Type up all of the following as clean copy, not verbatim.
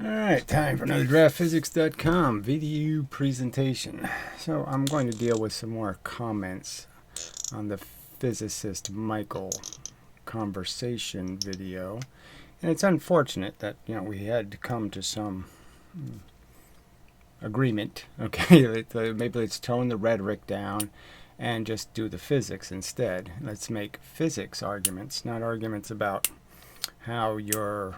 Alright, time for another DraftPhysics.com video presentation. So I'm going to deal with some more comments on the physicist Michael conversation video. And it's unfortunate that, we had to come to some agreement. Okay, maybe let's tone the rhetoric down and just do the physics instead. Let's make physics arguments, not arguments about how you're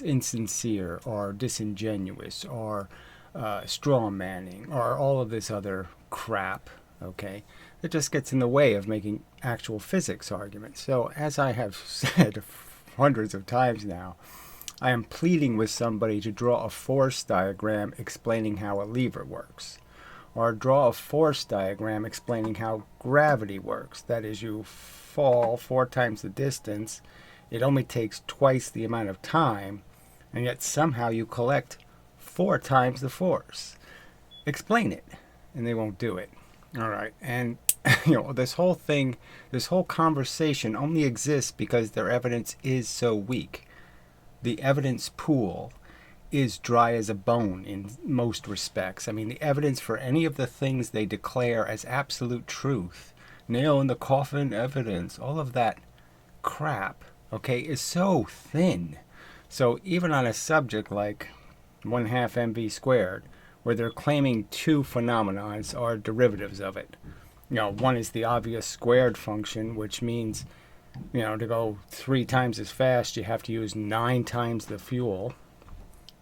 insincere or disingenuous or straw manning or all of this other crap, okay? It just gets in the way of making actual physics arguments. So as I have said hundreds of times now, I am pleading with somebody to draw a force diagram explaining how a lever works, or draw a force diagram explaining how gravity works. That is, you fall 4 times the distance, it only takes twice the amount of time, and yet somehow you collect 4 times the force. Explain it. And they won't do it. All right. And, this whole thing, this whole conversation only exists because their evidence is so weak. The evidence pool is dry as a bone in most respects. I mean, the evidence for any of the things they declare as absolute truth, nail in the coffin evidence, all of that crap, okay, is so thin. So even on a subject like 1/2 mv squared, where they're claiming 2 phenomena are derivatives of it. One is the obvious squared function, which means, to go 3 times as fast, you have to use 9 times the fuel.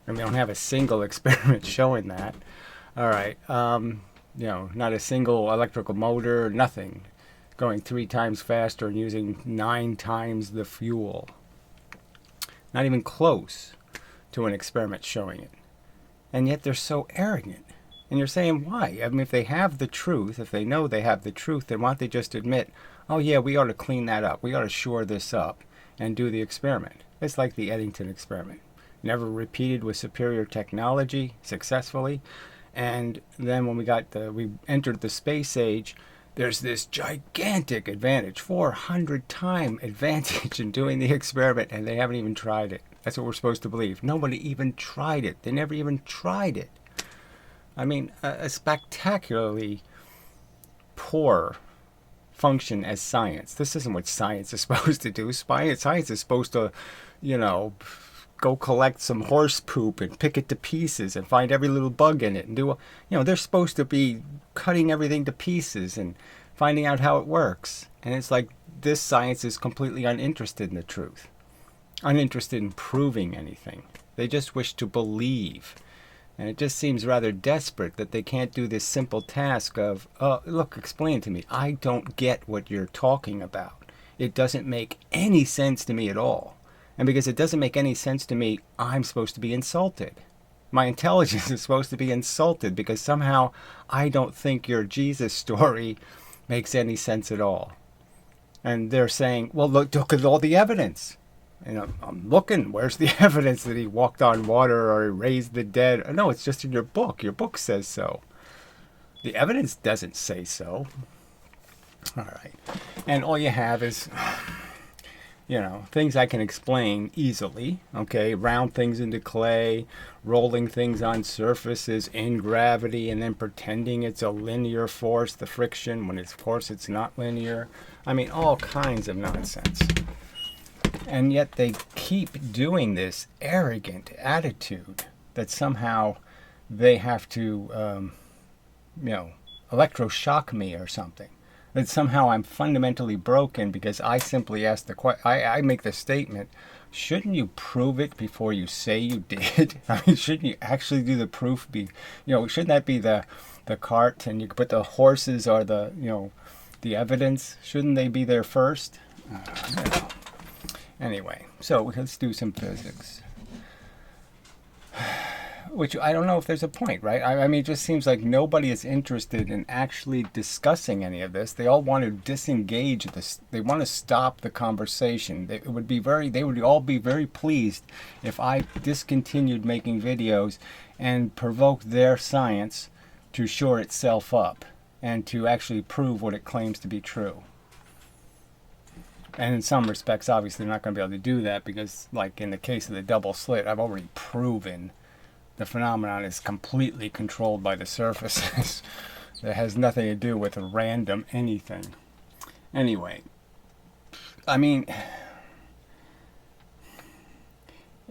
And we don't have a single experiment showing that. All right, not a single electrical motor, nothing. Going 3 times faster and using 9 times the fuel. Not even close to an experiment showing it. And yet they're so arrogant. And you're saying, why? I mean, if they have the truth, if they know they have the truth, then why don't they just admit, oh yeah, we ought to clean that up. We ought to shore this up and do the experiment. It's like the Eddington experiment. Never repeated with superior technology successfully. And then when we entered the space age, there's this gigantic advantage, 400-time advantage in doing the experiment, and they haven't even tried it. That's what we're supposed to believe. Nobody even tried it. They never even tried it. I mean, a spectacularly poor function as science. This isn't what science is supposed to do. Science is supposed to, go collect some horse poop and pick it to pieces and find every little bug in it and do, they're supposed to be cutting everything to pieces and finding out how it works. And it's like this science is completely uninterested in the truth, uninterested in proving anything. They just wish to believe. And it just seems rather desperate that they can't do this simple task of, look, explain to me. I don't get what you're talking about. It doesn't make any sense to me at all. And because it doesn't make any sense to me, I'm supposed to be insulted. My intelligence is supposed to be insulted because somehow I don't think your Jesus story makes any sense at all. And they're saying, well, look at all the evidence. And I'm looking, where's the evidence that he walked on water or he raised the dead? No, it's just in your book. Your book says so. The evidence doesn't say so. All right. And all you have is, things I can explain easily, okay? Round things into clay, rolling things on surfaces in gravity, and then pretending it's a linear force, the friction, when of course it's not linear. I mean, all kinds of nonsense. And yet they keep doing this arrogant attitude that somehow they have to, electroshock me or something. That somehow I'm fundamentally broken because I simply ask the question. I make the statement, shouldn't you prove it before you say you did? I mean, shouldn't you actually do the proof? Shouldn't that be the cart, and you put the horses or the evidence? Shouldn't they be there first? Anyway, so let's do some physics. Which I don't know if there's a point, right? I mean, it just seems like nobody is interested in actually discussing any of this. They all want to disengage this. They want to stop the conversation. They would all be very pleased if I discontinued making videos and provoked their science to shore itself up and to actually prove what it claims to be true. And in some respects, obviously, they're not going to be able to do that because, like in the case of the double slit, I've already proven the phenomenon is completely controlled by the surfaces. It has nothing to do with a random anything. Anyway, I mean,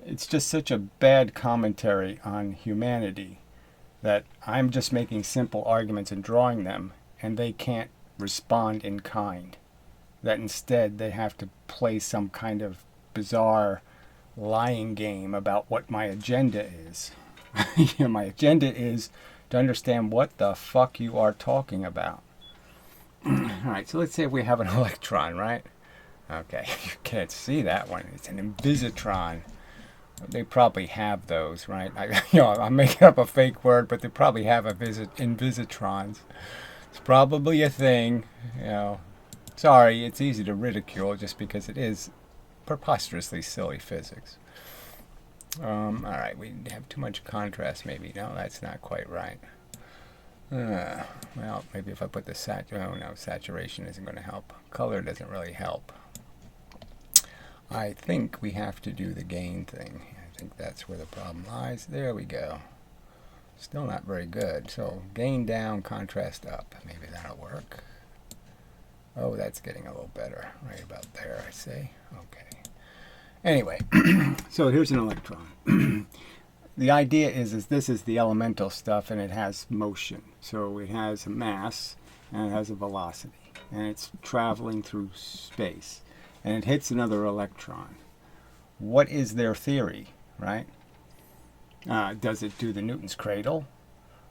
it's just such a bad commentary on humanity that I'm just making simple arguments and drawing them, and they can't respond in kind. That instead they have to play some kind of bizarre lying game about what my agenda is. My agenda is to understand what the fuck you are talking about. Alright, so let's say we have an electron, right? Okay, you can't see that one. It's an invisitron. They probably have those, right? I'm making up a fake word, but they probably have invisitrons. It's probably a thing, Sorry, it's easy to ridicule just because it is preposterously silly physics. Alright, we have too much contrast maybe. No, that's not quite right. Well, maybe if I put the saturation isn't going to help. Color doesn't really help. I think we have to do the gain thing. I think that's where the problem lies. There we go. Still not very good. So gain down, contrast up. Maybe that'll work. Oh, that's getting a little better. Right about there, I say. Okay. Anyway, so here's an electron. The idea is this is the elemental stuff, and it has motion. So it has a mass, and it has a velocity. And it's traveling through space. And it hits another electron. What is their theory, right? Does it do the Newton's cradle?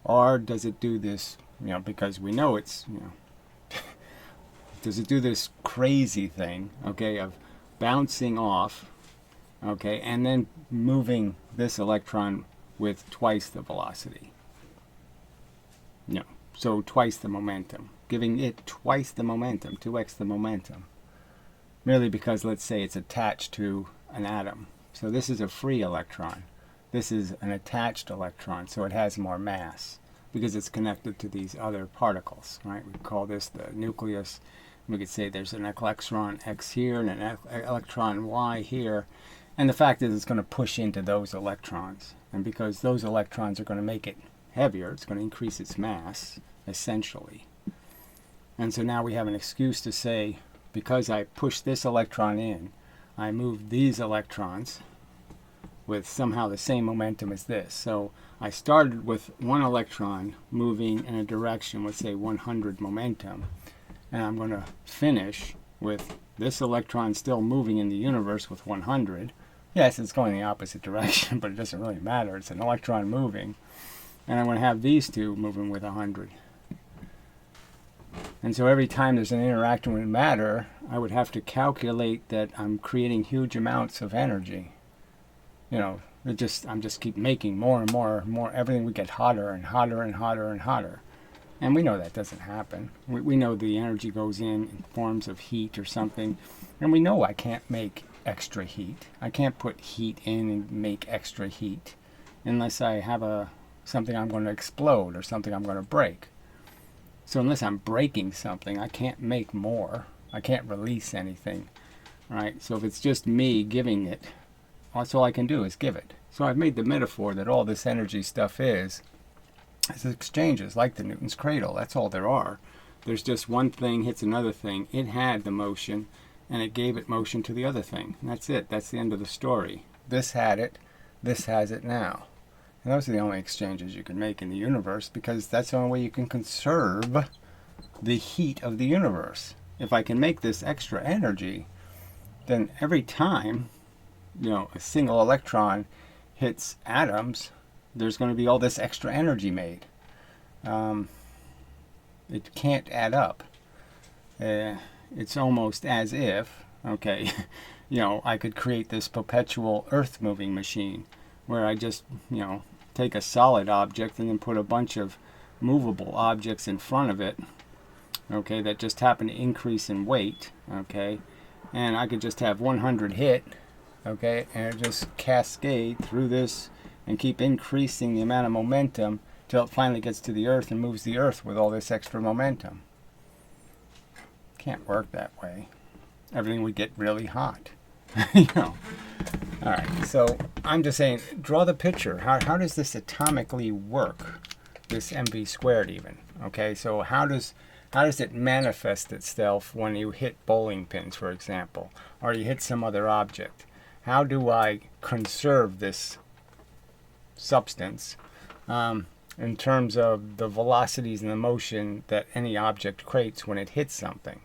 Or does it do this, because we know it's, does it do this crazy thing, okay, of bouncing off, okay, and then moving this electron with twice the velocity? No. So twice the momentum. Giving it twice the momentum, 2x the momentum. Merely because, let's say, it's attached to an atom. So this is a free electron. This is an attached electron, so it has more mass because it's connected to these other particles, right? We call this the nucleus. We could say there's an electron X here and an electron Y here. And the fact is it's going to push into those electrons. And because those electrons are going to make it heavier, it's going to increase its mass, essentially. And so now we have an excuse to say, because I push this electron in, I move these electrons with somehow the same momentum as this. So I started with one electron moving in a direction with, say, 100 momentum. And I'm going to finish with this electron still moving in the universe with 100. Yes, it's going the opposite direction, but it doesn't really matter. It's an electron moving. And I'm going to have these two moving with 100. And so every time there's an interaction with matter, I would have to calculate that I'm creating huge amounts of energy. I'm just keep making more and more and more. Everything would get hotter and hotter and hotter and hotter. And we know that doesn't happen. We know the energy goes in forms of heat or something. And we know I can't make extra heat. I can't put heat in and make extra heat unless I have something I'm going to explode or something I'm going to break. So unless I'm breaking something, I can't make more. I can't release anything. Right? So if it's just me giving it, that's all I can do is give it. So I've made the metaphor that all this energy stuff is exchanges, like the Newton's cradle. That's all there are. There's just one thing hits another thing. It had the motion, and it gave it motion to the other thing. And that's it. That's the end of the story. This had it. This has it now. And those are the only exchanges you can make in the universe, because that's the only way you can conserve the heat of the universe. If I can make this extra energy, then every time, a single electron hits atoms, there's going to be all this extra energy made. It can't add up. It's almost as if, I could create this perpetual earth moving machine where I just, take a solid object and then put a bunch of movable objects in front of it, that just happen to increase in weight, and I could just have 100 hit, and it just cascade through this and keep increasing the amount of momentum till it finally gets to the earth and moves the earth with all this extra momentum. Can't work that way. everything would get really hot. You know. All right, so I'm just saying, draw the picture. How does this atomically work? This mv squared even. Okay, so how does it manifest itself when you hit bowling pins, for example, or you hit some other object? How do I conserve this substance in terms of the velocities and the motion that any object creates when it hits something?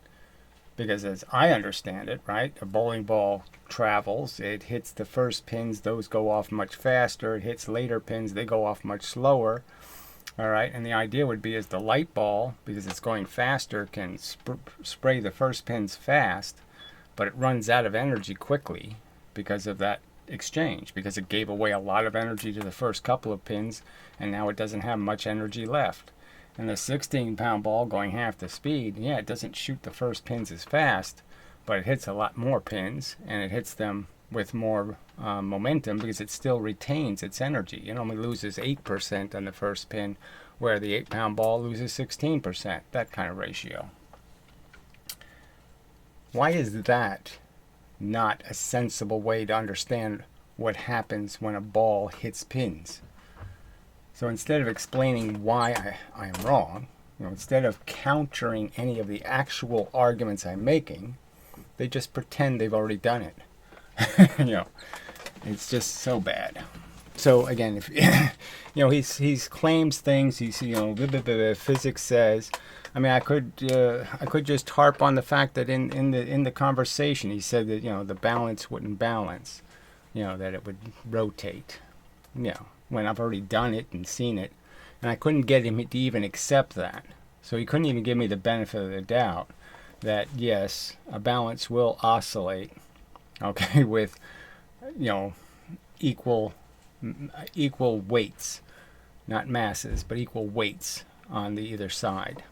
Because as I understand it, right, a bowling ball travels, it hits the first pins, those go off much faster, it hits later pins, they go off much slower. All right, and the idea would be is the light ball, because it's going faster, can spray the first pins fast, but it runs out of energy quickly because of that exchange, because it gave away a lot of energy to the first couple of pins, and now it doesn't have much energy left. And the 16-pound ball going half the speed, yeah, it doesn't shoot the first pins as fast, but it hits a lot more pins, and it hits them with more momentum because it still retains its energy. It only loses 8% on the first pin, where the 8-pound ball loses 16%, that kind of ratio. Why is that not a sensible way to understand what happens when a ball hits pins? So instead of explaining why I am wrong, instead of countering any of the actual arguments I'm making, they just pretend they've already done it. It's just so bad. So again, if he's claims things. Physics says. I mean, I could just harp on the fact that in the conversation he said that the balance wouldn't balance, that it would rotate, when I've already done it and seen it, and I couldn't get him to even accept that. So he couldn't even give me the benefit of the doubt that yes, a balance will oscillate, okay, with equal weights, not masses, but equal weights on the either side.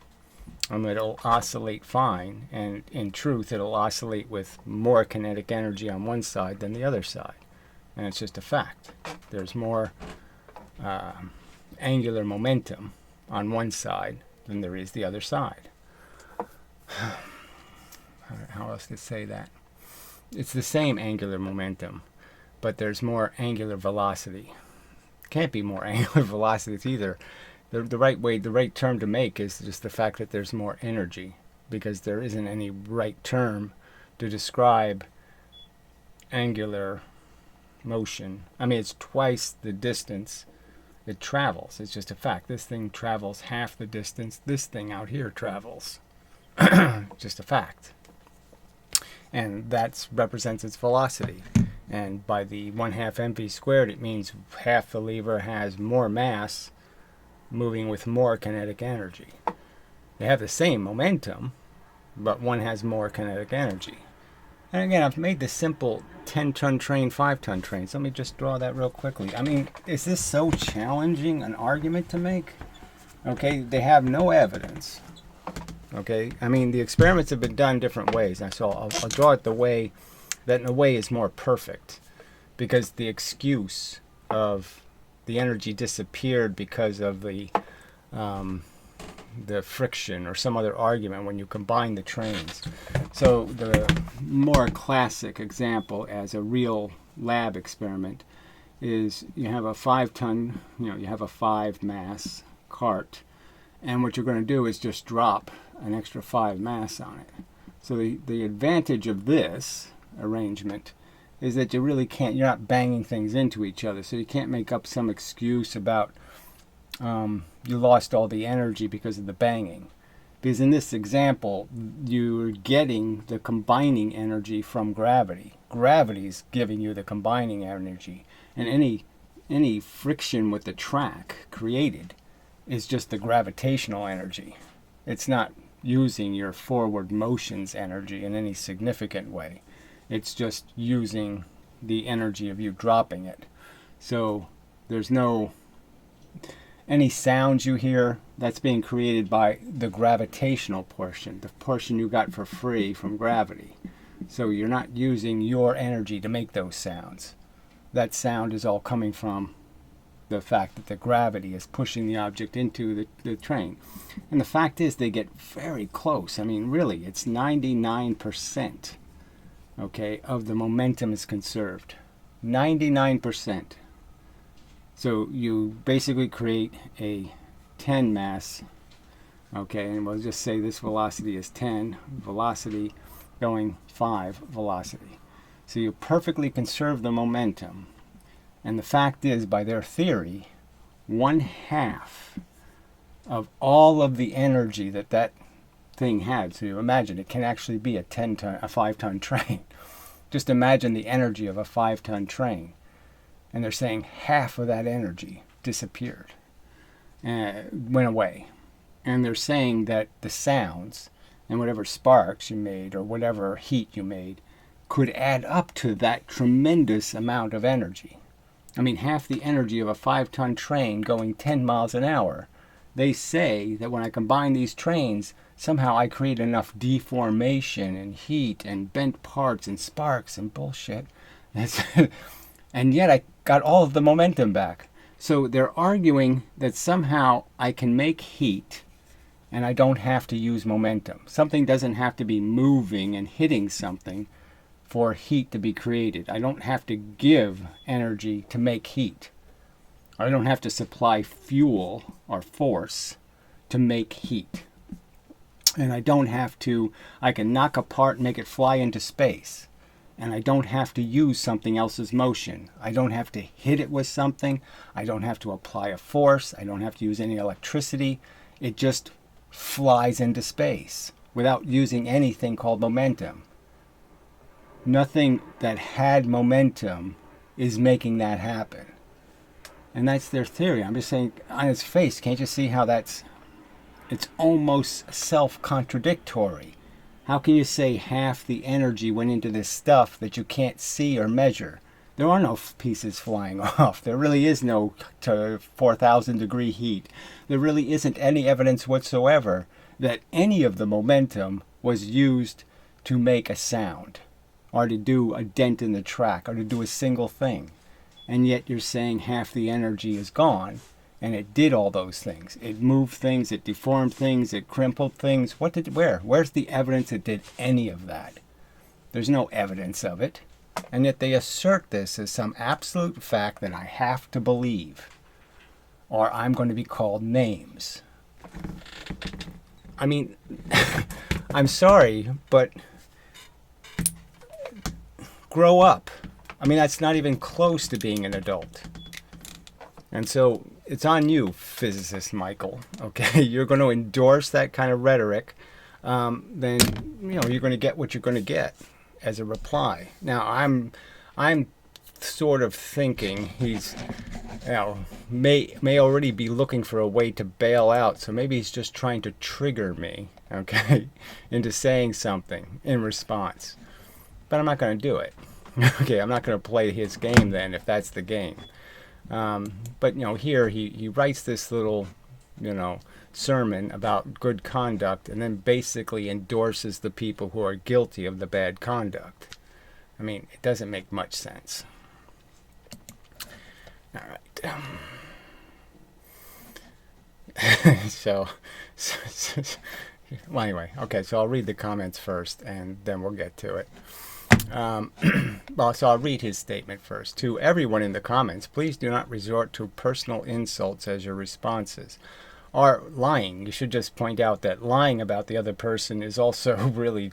It'll oscillate fine, and in truth it'll oscillate with more kinetic energy on one side than the other side, and it's just a fact. There's more angular momentum on one side than there is the other side. How else to say that? It's the same angular momentum, but there's more angular velocity. Can't be more angular velocity. It's either the right term to make is just the fact that there's more energy, because there isn't any right term to describe angular motion. I mean, it's twice the distance it travels. It's just a fact. This thing travels half the distance this thing out here travels. Just a fact. And that represents its velocity. And by the 1/2 mv squared, it means half the lever has more mass moving with more kinetic energy. They have the same momentum, but one has more kinetic energy. And again, I've made the simple 10-ton train, 5-ton trains. Let me just draw that real quickly. I mean, is this so challenging an argument to make? Okay, they have no evidence. Okay, I mean, the experiments have been done different ways, and so I'll draw it the way that in a way is more perfect, because the excuse of the energy disappeared because of the friction or some other argument when you combine the trains. So the more classic example as a real lab experiment is you have a 5-ton, you have a 5-mass cart, and what you're going to do is just drop an extra 5 mass on it. So the advantage of this arrangement is that you really can't, you're not banging things into each other, so you can't make up some excuse about you lost all the energy because of the banging. Because in this example, you're getting the combining energy from gravity. Gravity's giving you the combining energy, and any friction with the track created is just the gravitational energy. It's not using your forward motion's energy in any significant way. It's just using the energy of you dropping it. So there's no any sounds you hear, that's being created by the gravitational portion, the portion you got for free from gravity. So you're not using your energy to make those sounds. That sound is all coming from the fact that the gravity is pushing the object into the train. And the fact is they get very close. I mean, really, it's 99% okay, of the momentum is conserved. 99%. So you basically create a 10 mass, okay, and we'll just say this velocity is 10, velocity going 5 velocity. So you perfectly conserve the momentum. And the fact is, by their theory, 1/2 of all of the energy that that thing had. So you imagine it can actually be a 5-ton train. Just imagine the energy of a 5-ton train. And they're saying half of that energy disappeared, went away. And they're saying that the sounds and whatever sparks you made or whatever heat you made could add up to that tremendous amount of energy. I mean, half the energy of a 5-ton train going 10 miles an hour. They say that when I combine these trains, somehow I create enough deformation and heat and bent parts and sparks and bullshit. And yet I got all of the momentum back. So they're arguing that somehow I can make heat and I don't have to use momentum. Something doesn't have to be moving and hitting something for heat to be created. I don't have to give energy to make heat. I don't have to supply fuel or force to make heat. And I don't have to, I can knock apart and make it fly into space. And I don't have to use something else's motion. I don't have to hit it with something. I don't have to apply a force. I don't have to use any electricity. It just flies into space without using anything called momentum. Nothing that had momentum is making that happen. And that's their theory. I'm just saying, on its face, can't you see how it's almost self-contradictory? How can you say half the energy went into this stuff that you can't see or measure? There are no pieces flying off. There really is no 4,000 degree heat. There really isn't any evidence whatsoever that any of the momentum was used to make a sound or to do a dent in the track or to do a single thing. And yet you're saying half the energy is gone. And it did all those things. It moved things, it deformed things, it crimpled things. Where's the evidence it did any of that? There's no evidence of it. And yet they assert this as some absolute fact that I have to believe, or I'm going to be called names. I mean, I'm sorry, but grow up. I mean, that's not even close to being an adult. And so it's on you, physicist Michael. Okay, you're going to endorse that kind of rhetoric, then you're going to get what you're going to get as a reply. Now I'm sort of thinking he's may already be looking for a way to bail out. So maybe he's just trying to trigger me, okay, into saying something in response. But I'm not going to do it. Okay, I'm not going to play his game then if that's the game. But here he writes this little sermon about good conduct and then basically endorses the people who are guilty of the bad conduct. I mean, it doesn't make much sense. All right. Well, anyway, okay, so I'll read the comments first and then we'll get to it. So I'll read his statement first. To everyone in the comments, please do not resort to personal insults as your responses. Or lying. You should just point out that lying about the other person is also really,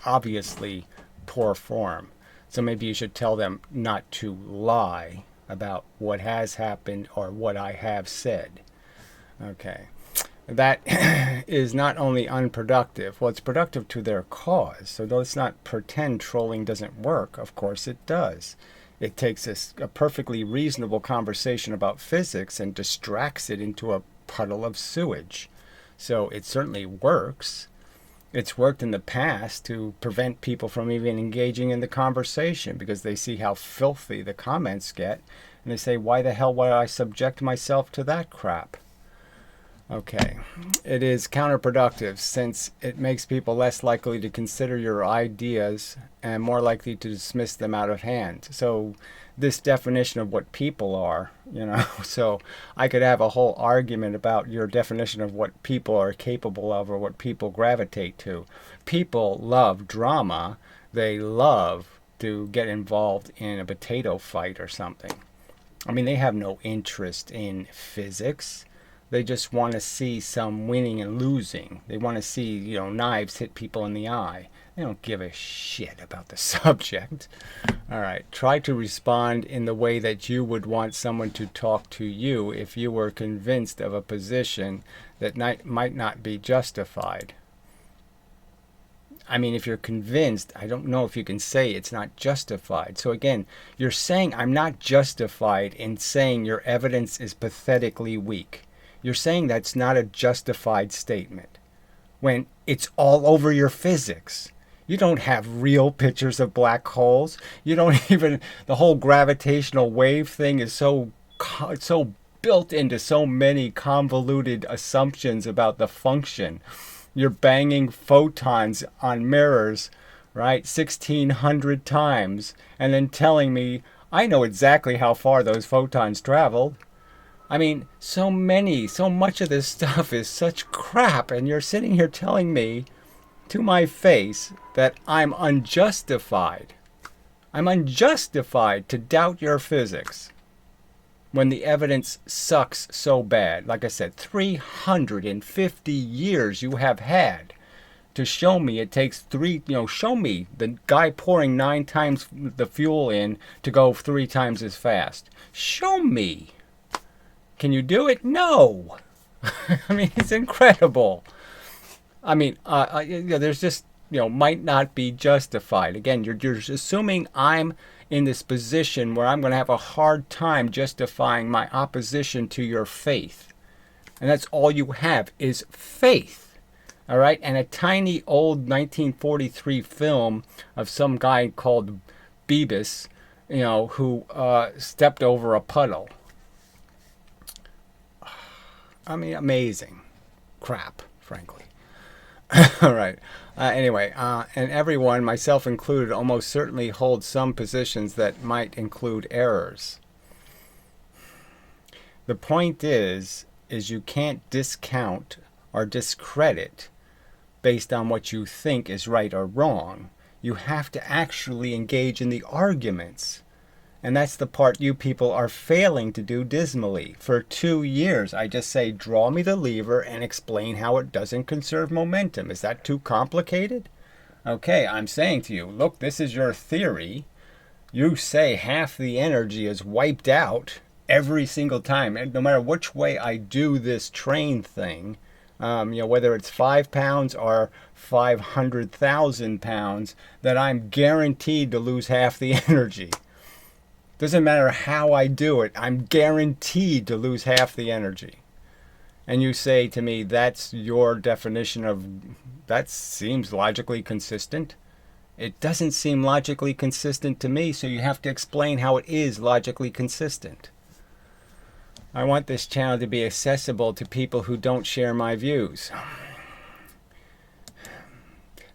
obviously poor form. So maybe you should tell them not to lie about what has happened or what I have said. Okay. That is not only unproductive, well, it's productive to their cause. So let's not pretend trolling doesn't work. Of course it does. It takes a perfectly reasonable conversation about physics and distracts it into a puddle of sewage. So it certainly works. It's worked in the past to prevent people from even engaging in the conversation because they see how filthy the comments get. And they say, why the hell would I subject myself to that crap? Okay, it is counterproductive since it makes people less likely to consider your ideas and more likely to dismiss them out of hand. So this definition of what people are, you know. So I could have a whole argument about your definition of what people are capable of or what people gravitate to. People love drama. They love to get involved in a potato fight or something. I mean, they have no interest in physics. They just want to see some winning and losing. They want to see, you know, knives hit people in the eye. They don't give a shit about the subject. All right. Try to respond in the way that you would want someone to talk to you if you were convinced of a position that might not be justified. I mean, if you're convinced, I don't know if you can say it's not justified. So again, you're saying I'm not justified in saying your evidence is pathetically weak. You're saying that's not a justified statement when it's all over your physics. You don't have real pictures of black holes. You don't even, the whole gravitational wave thing is so built into so many convoluted assumptions about the function. You're banging photons on mirrors, right, 1,600 times, and then telling me, I know exactly how far those photons traveled. I mean, so much of this stuff is such crap, and you're sitting here telling me to my face that I'm unjustified. I'm unjustified to doubt your physics when the evidence sucks so bad. Like I said, 350 years you have had to show me it takes show me the guy pouring 9 times the fuel in to go 3 times as fast. Show me. Can you do it? No. I mean, it's incredible. I mean, there's just, might not be justified. Again, you're assuming I'm in this position where I'm going to have a hard time justifying my opposition to your faith. And that's all you have is faith. All right? And a tiny old 1943 film of some guy called Beavis, who stepped over a puddle. I mean, amazing crap, frankly. All right. Anyway, and everyone, myself included, almost certainly holds some positions that might include errors. The point is you can't discount or discredit based on what you think is right or wrong. You have to actually engage in the arguments. And that's the part you people are failing to do dismally. For 2 years, I just say, draw me the lever and explain how it doesn't conserve momentum. Is that too complicated? Okay, I'm saying to you, look, this is your theory. You say half the energy is wiped out every single time. And no matter which way I do this train thing, whether it's 5 pounds or 500,000 pounds, that I'm guaranteed to lose half the energy. Doesn't matter how I do it, I'm guaranteed to lose half the energy. And you say to me, that's your definition of, that seems logically consistent. It doesn't seem logically consistent to me, so you have to explain how it is logically consistent. I want this channel to be accessible to people who don't share my views.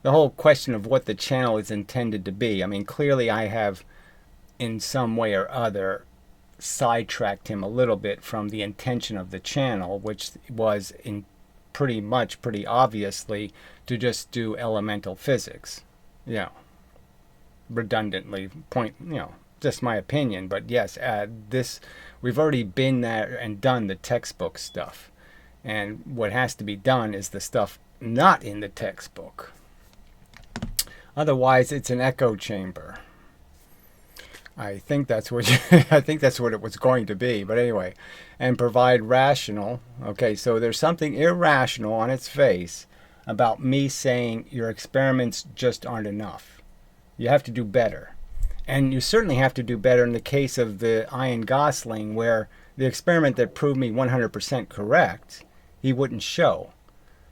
The whole question of what the channel is intended to be, I mean, clearly I have in some way or other sidetracked him a little bit from the intention of the channel, which was pretty obviously to just do elemental physics. Redundantly just my opinion, but yes, we've already been there and done the textbook stuff. And what has to be done is the stuff not in the textbook. Otherwise, it's an echo chamber. I think that's what it was going to be. But anyway, and provide rational. Okay, so there's something irrational on its face about me saying your experiments just aren't enough. You have to do better. And you certainly have to do better in the case of the Ian Gosling, where the experiment that proved me 100% correct, he wouldn't show.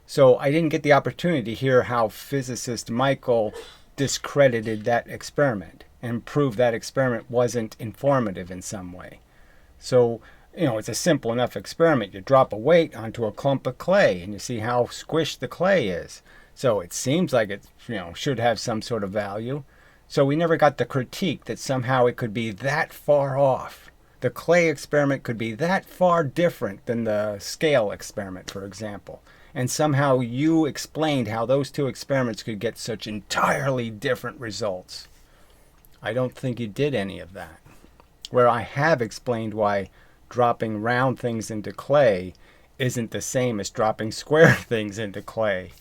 So I didn't get the opportunity to hear how physicist Michael discredited that experiment and proved that experiment wasn't informative in some way. So, it's a simple enough experiment. You drop a weight onto a clump of clay and you see how squished the clay is. So it seems like it, should have some sort of value. So we never got the critique that somehow it could be that far off. The clay experiment could be that far different than the scale experiment, for example. And somehow you explained how those two experiments could get such entirely different results. I don't think you did any of that. Where I have explained why dropping round things into clay isn't the same as dropping square things into clay.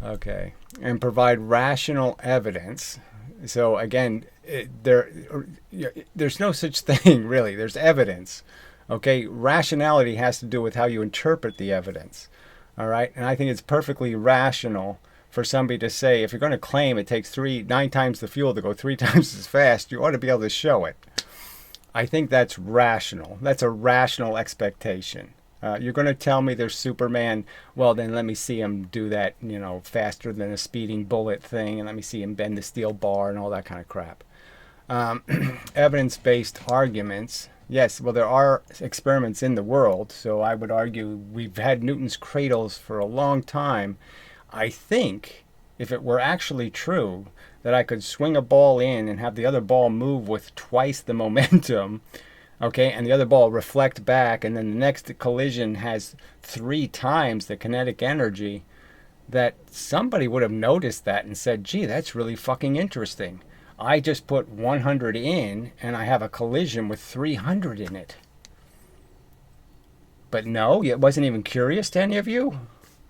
Okay. And provide rational evidence. So again, there's no such thing, really. There's evidence. Okay. Rationality has to do with how you interpret the evidence. All right. And I think it's perfectly rational for somebody to say, if you're going to claim it takes 9 times the fuel to go 3 times as fast, you ought to be able to show it. I think that's rational. That's a rational expectation. You're going to tell me there's Superman. Well, then let me see him do that, faster than a speeding bullet thing, and let me see him bend the steel bar and all that kind of crap. Evidence-based arguments. Yes, well, there are experiments in the world, so I would argue we've had Newton's cradles for a long time. I think if it were actually true that I could swing a ball in and have the other ball move with twice the momentum, okay, and the other ball reflect back, and then the next collision has 3 times the kinetic energy, that somebody would have noticed that and said, gee, that's really fucking interesting. I just put 100 in and I have a collision with 300 in it. But no, it wasn't even curious to any of you.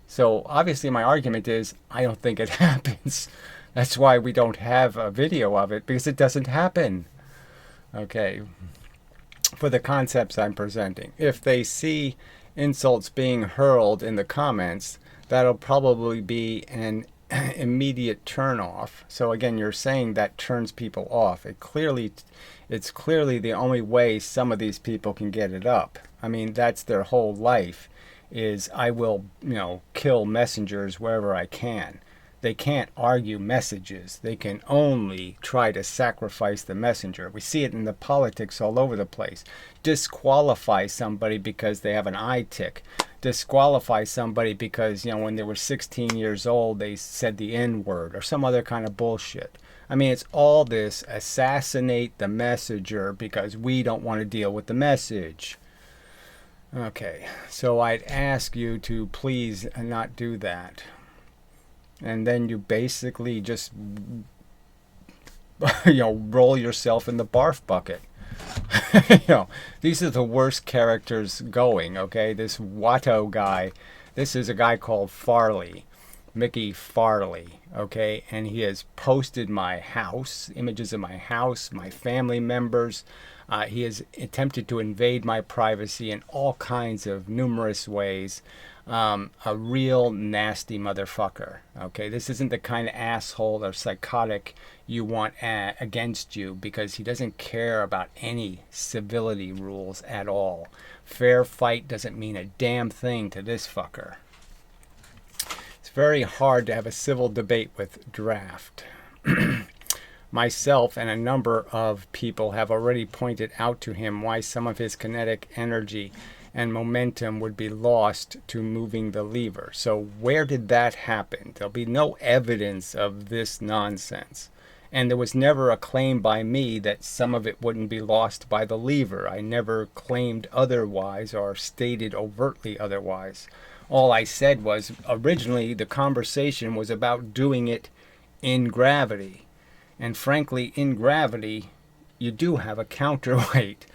So obviously my argument is I don't think it happens. That's why we don't have a video of it, because it doesn't happen. Okay. For the concepts I'm presenting, if they see insults being hurled in the comments, that'll probably be an immediate turn off. So again, you're saying that turns people off. It's clearly the only way some of these people can get it up. I mean, that's their whole life, is I will, kill messengers wherever I can. They can't argue messages. They can only try to sacrifice the messenger. We see it in the politics all over the place. Disqualify somebody because they have an eye tick. Disqualify somebody because, when they were 16 years old, they said the N-word or some other kind of bullshit. I mean, it's all this assassinate the messenger because we don't want to deal with the message. Okay, so I'd ask you to please not do that. And then you basically just, roll yourself in the barf bucket. These are the worst characters going, okay? This Watto guy, this is a guy called Farley, Mickey Farley, okay? And he has posted my house, images of my house, my family members. He has attempted to invade my privacy in all kinds of numerous ways. A real nasty motherfucker. Okay, this isn't the kind of asshole or psychotic you want against you, because he doesn't care about any civility rules at all. Fair fight doesn't mean a damn thing to this fucker. It's very hard to have a civil debate with Draft. Myself and a number of people have already pointed out to him why some of his kinetic energy and momentum would be lost to moving the lever. So where did that happen? There'll be no evidence of this nonsense. And there was never a claim by me that some of it wouldn't be lost by the lever. I never claimed otherwise or stated overtly otherwise. All I said was, originally the conversation was about doing it in gravity. And frankly, in gravity, you do have a counterweight.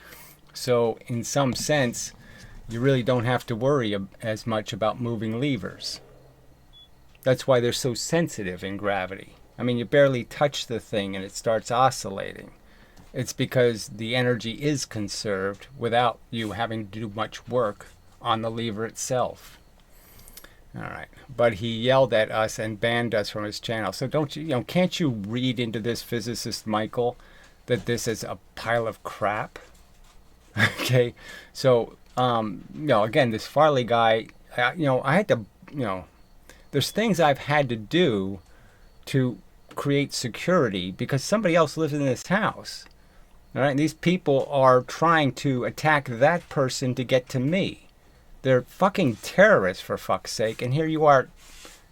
So in some sense, you really don't have to worry as much about moving levers. That's why they're so sensitive in gravity. I mean, you barely touch the thing and it starts oscillating. It's because the energy is conserved without you having to do much work on the lever itself. All right. But he yelled at us and banned us from his channel. So can't you read into this, Physicist Michael, that this is a pile of crap? Okay. So, again, this Farley guy, I had to, there's things I've had to do to create security because somebody else lives in this house. All right. And these people are trying to attack that person to get to me. They're fucking terrorists, for fuck's sake. And here you are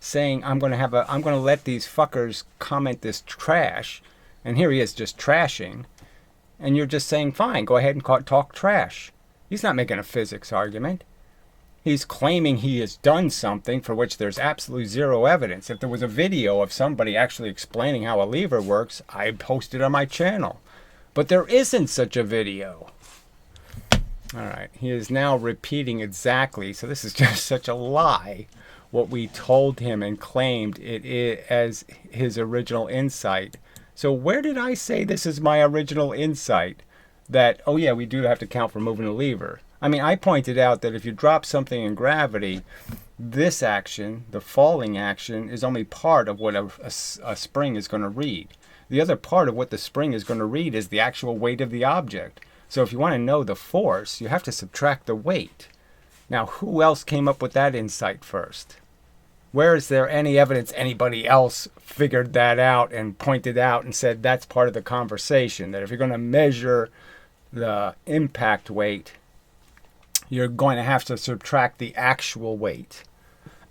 saying I'm going to let these fuckers comment this trash And here he is just trashing. And you're just saying, fine, go ahead and talk trash. He's not making a physics argument. He's claiming he has done something for which there's absolutely zero evidence. If there was a video of somebody actually explaining how a lever works, I'd post it on my channel. But there isn't such a video. All right, he is now repeating exactly, so this is just such a lie, what we told him and claimed as his original insight. So where did I say this is my original insight? That, oh yeah, we do have to count for moving a lever. I mean, I pointed out that if you drop something in gravity, this action, the falling action, is only part of what a spring is going to read. The other part of what the spring is going to read is the actual weight of the object. So if you want to know the force, you have to subtract the weight. Now, who else came up with that insight first? Where is there any evidence anybody else figured that out and pointed out and said that's part of the conversation, that if you're going to measure the impact weight, you're going to have to subtract the actual weight.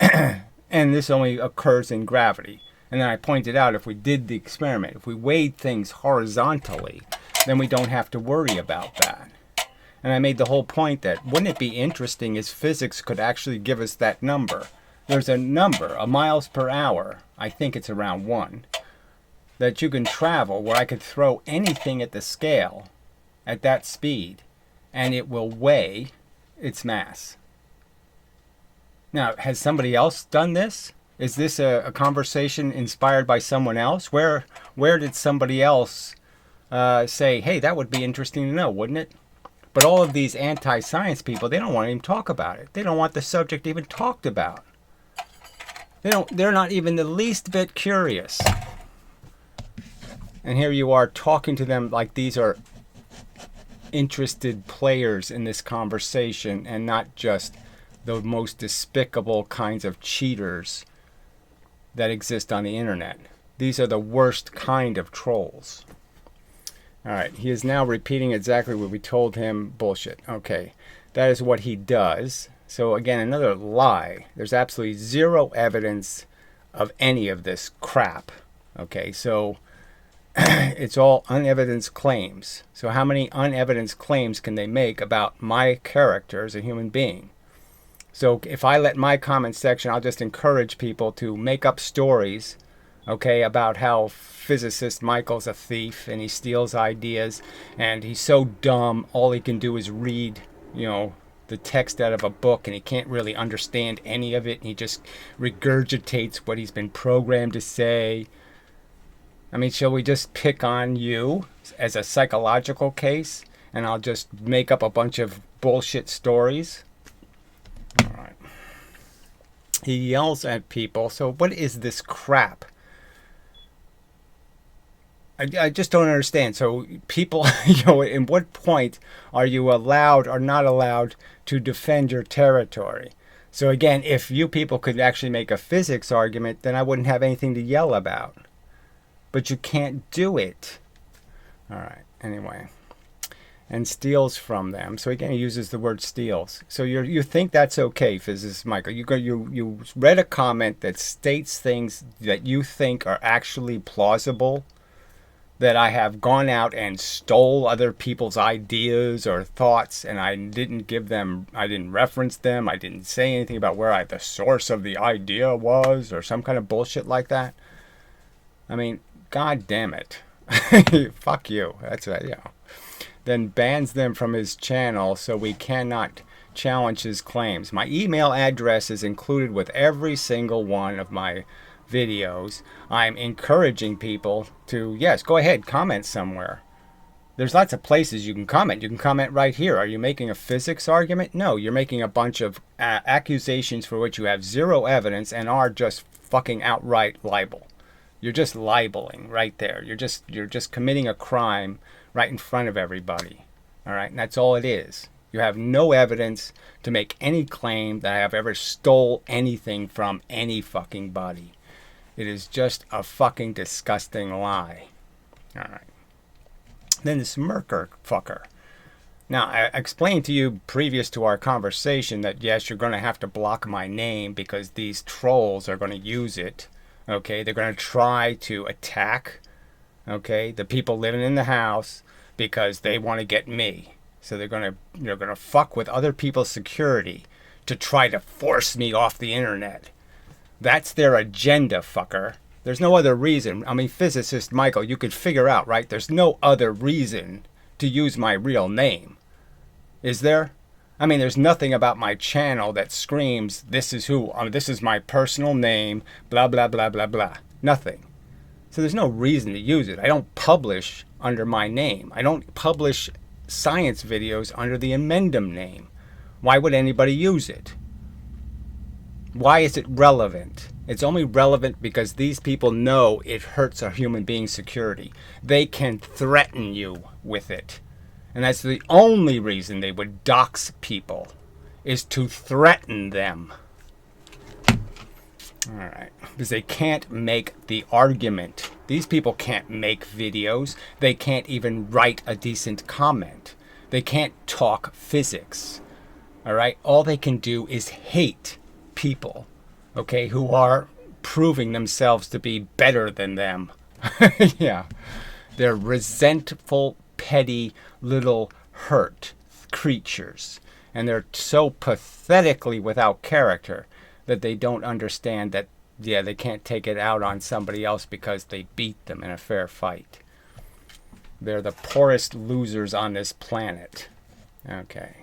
And this only occurs in gravity. And then I pointed out, if we did the experiment, if we weighed things horizontally, then we don't have to worry about that. And I made the whole point that wouldn't it be interesting if physics could actually give us that number? There's a number, a miles per hour, I think it's around 1, that you can travel where I could throw anything at the scale at that speed and it will weigh its mass. Now, has somebody else done this? Is this a conversation inspired by someone else? Where did somebody else say, hey, that would be interesting to know, wouldn't it? But all of these anti-science people, they don't want to even talk about it. They don't want the subject even talked about. They're not even the least bit curious. And here you are talking to them like these are interested players in this conversation and not just the most despicable kinds of cheaters that exist on the internet. These are the worst kind of trolls. All right, he is now repeating exactly what we told him. Bullshit. Okay, that is what he does. So again, another lie. There's absolutely zero evidence of any of this crap. Okay, so it's all unevidenced claims. So how many unevidenced claims can they make about my character as a human being? So if I let my comment section, I'll just encourage people to make up stories, okay, about how physicist Michael's a thief and he steals ideas and he's so dumb, all he can do is read, the text out of a book and he can't really understand any of it and he just regurgitates what he's been programmed to say. I mean, shall we just pick on you as a psychological case and I'll just make up a bunch of bullshit stories? All right. He yells at people. So what is this crap? I just don't understand. So people, in what point are you allowed or not allowed to defend your territory? So again, if you people could actually make a physics argument, then I wouldn't have anything to yell about. But you can't do it. All right. Anyway. And steals from them. So again, he uses the word steals. So you think that's okay, physicist Michael. You read a comment that states things that you think are actually plausible, that I have gone out and stole other people's ideas or thoughts and I didn't reference them, I didn't say anything about where the source of the idea was or some kind of bullshit like that. I mean, god damn it. Fuck you. That's right, Then bans them from his channel so we cannot challenge his claims. My email address is included with every single one of my videos. I'm encouraging people to, yes, go ahead, comment somewhere. There's lots of places you can comment. You can comment right here. Are you making a physics argument? No, you're making a bunch of accusations for which you have zero evidence and are just fucking outright libel. You're just libeling right there. You're just committing a crime right in front of everybody. All right, and that's all it is. You have no evidence to make any claim that I have ever stole anything from any fucking body. It is just a fucking disgusting lie. All right. Then this Merker fucker. Now, I explained to you previous to our conversation that yes, you're going to have to block my name because these trolls are going to use it. Okay, they're going to try to attack Okay, the people living in the house because they want to get me. So they're gonna fuck with other people's security to try to force me off the internet. That's their agenda, fucker. There's no other reason. I mean, physicist Michael, you could figure out, right? There's no other reason to use my real name. Is there? I mean, there's nothing about my channel that screams, this is who, this is my personal name, blah, blah, blah, blah, blah. Nothing. So there's no reason to use it. I don't publish under my name. I don't publish science videos under the Amendum name. Why would anybody use it? Why is it relevant? It's only relevant because these people know it hurts a human being's security. They can threaten you with it. And that's the only reason they would dox people, is to threaten them. Alright, because they can't make the argument. These people can't make videos. They can't even write a decent comment. They can't talk physics. Alright, all they can do is hate people, okay, who are proving themselves to be better than them. Yeah. They're resentful, petty, little hurt creatures. And they're so pathetically without character that they don't understand that, yeah, they can't take it out on somebody else because they beat them in a fair fight. They're the poorest losers on this planet. Okay.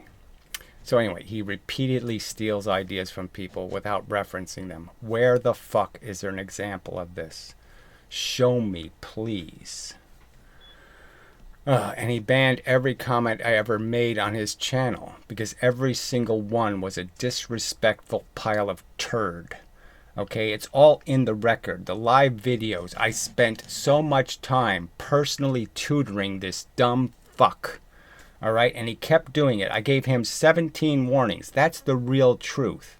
So anyway, he repeatedly steals ideas from people without referencing them. Where the fuck is there an example of this? Show me, please. And he banned every comment I ever made on his channel because every single one was a disrespectful pile of turd. Okay, it's all in the record. The live videos. I spent so much time personally tutoring this dumb fuck. Alright, and he kept doing it. I gave him 17 warnings. That's the real truth.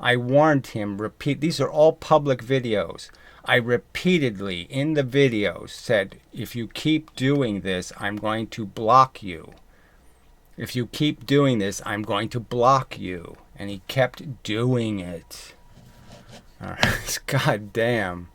I warned him, these are all public videos. I repeatedly in the videos said, if you keep doing this, I'm going to block you. If you keep doing this, I'm going to block you. And he kept doing it. Alright, God damn.